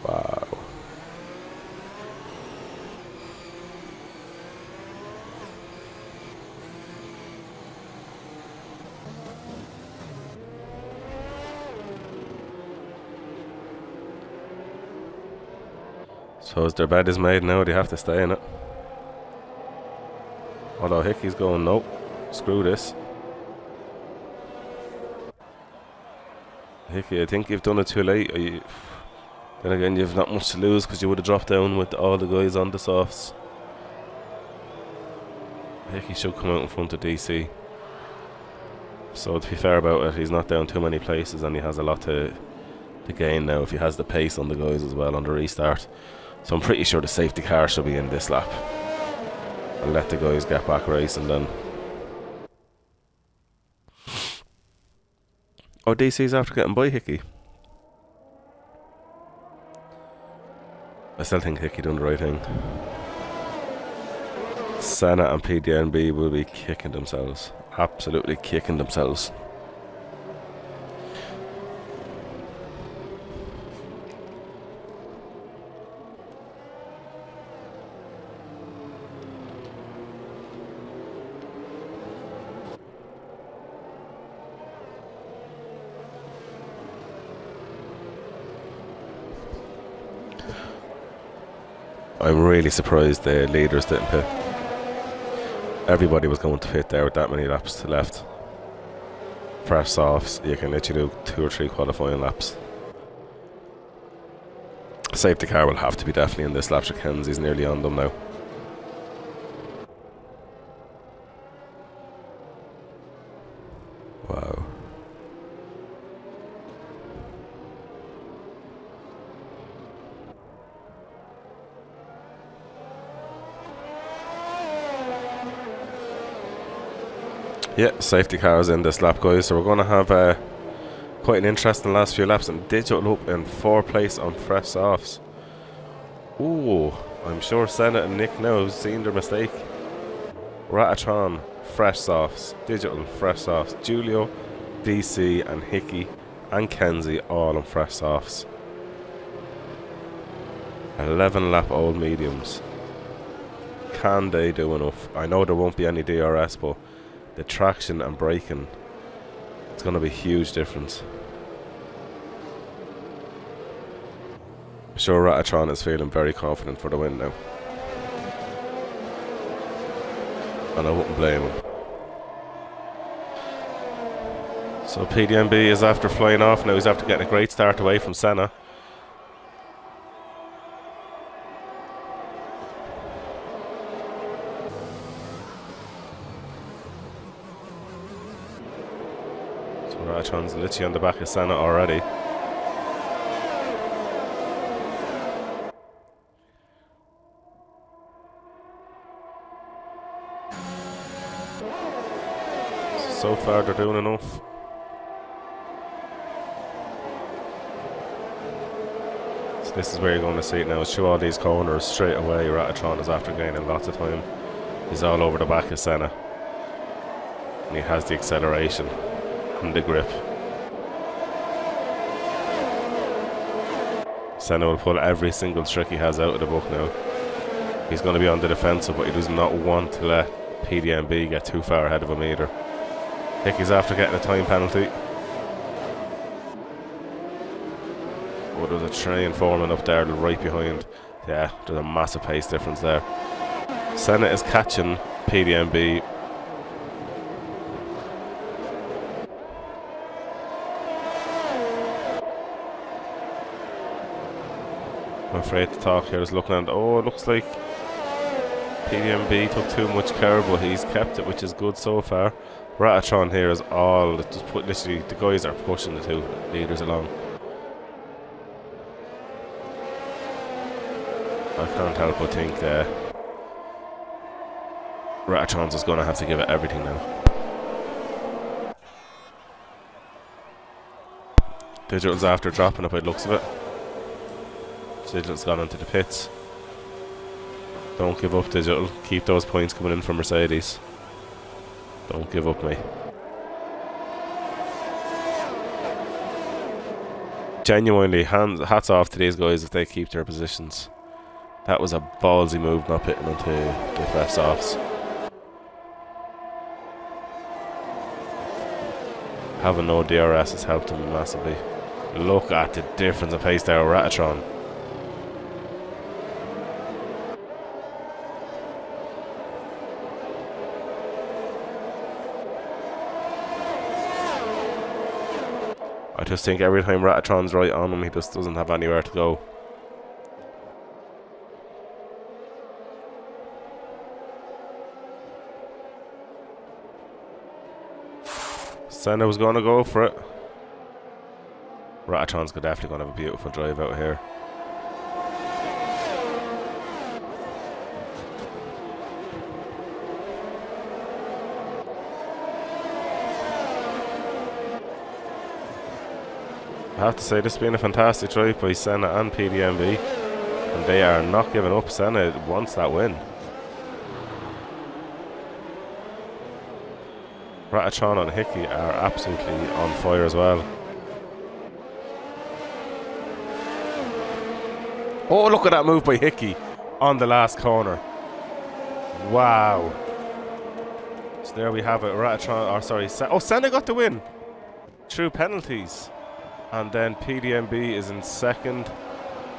Wow. So as their bed is made now, they have to stay in it. Although Hickey's going, nope, screw this. Hickey, I think you've done it too late. Then again, you've not much to lose because you would have dropped down with all the guys on the softs. Hickey should come out in front of DC. So to be fair about it, he's not down too many places and he has a lot to gain now if he has the pace on the guys as well on the restart. So I'm pretty sure the safety car should be in this lap. And let the guys get back racing then. Oh, DC's after getting by Hickey. I still think Hickey done the right thing. Senna and PDNB will be kicking themselves. Absolutely kicking themselves. I'm really surprised the leaders didn't pit. Everybody was going to pit there with that many laps left. Fresh softs, you can literally do 2 or 3 qualifying laps. Safety car will have to be definitely in this lap. Kenzie's nearly on them now. Wow. Yeah, safety cars in this lap, guys. So we're going to have quite an interesting last few laps. And Digital up in 4th place on fresh softs. Ooh, I'm sure Senna and Nick now have seen their mistake. Ratatron, fresh softs. Digital, fresh softs. Julio, DC and Hickey and Kenzie all on fresh softs. 11 lap old mediums. Can they do enough? I know there won't be any DRS, but the traction and braking, it's going to be a huge difference. I'm sure Ratatron is feeling very confident for the win now. And I wouldn't blame him. So PDNB is after flying off now. He's after getting a great start away from Senna. Ratron's literally on the back of Senna already. So far they're doing enough. So this is where you're going to see it now. Through all these corners straight away, Ratatron is after gaining lots of time. He's all over the back of Senna. And he has the acceleration and the grip. Senna will pull every single trick he has out of the book now. He's going to be on the defensive, but he does not want to let PDNB get too far ahead of him either. Hickey's after getting a time penalty. Oh, there's a train forming up there right behind. Yeah, there's a massive pace difference there. Senna is catching PDNB. I'm afraid to talk here. Is looking at, oh, it looks like PDNB took too much care, but he's kept it, which is good so far. Ratatron here is all just put. Literally, the guys are pushing the two leaders along. I can't help but think Ratatron's is going to have to give it everything now. Digital's after dropping up by the looks of it. Digital's gone into the pits. Don't give up, Digital. Keep those points coming in from Mercedes. Don't give up, mate. Genuinely, hats off to these guys if they keep their positions. That was a ballsy move not pitting onto the first offs. Having no DRS has helped him massively. Look at the difference in pace there with Ratatron. I just think every time Ratatron's right on him, he just doesn't have anywhere to go. Senna was going to go for it. Ratatron's definitely going to have a beautiful drive out here. I have to say, this has been a fantastic drive by Senna and PDMB, and they are not giving up. Senna wants that win. Ratatron and Hickey are absolutely on fire as well. Oh, look at that move by Hickey on the last corner. Wow. So there we have it. Ratatron, or sorry, Senna got the win through penalties. And then PDMB is in second.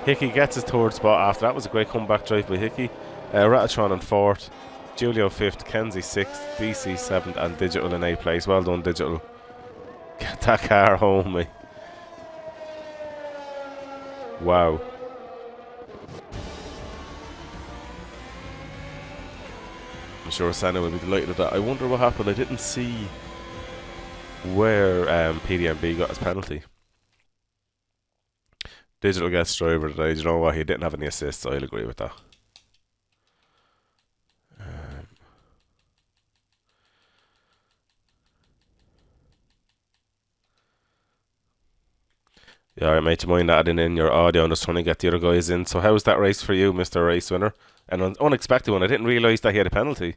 Hickey gets his third spot after that. Was a great comeback drive by Hickey. Ratatron in fourth. Julio fifth. Kenzie sixth. DC seventh. And Digital in eighth place. Well done, Digital. Get that car home, mate. Wow. I'm sure Senna will be delighted with that. I wonder what happened. I didn't see where PDMB got his penalty. Digital gets driver today. Do you know what? He didn't have any assists, so I'll agree with that. Yeah, alright, mate. Do you mind adding in your audio? I'm just trying to get the other guys in. So, how's that race for you, Mr. Race Winner? An unexpected one. I didn't realise that he had a penalty.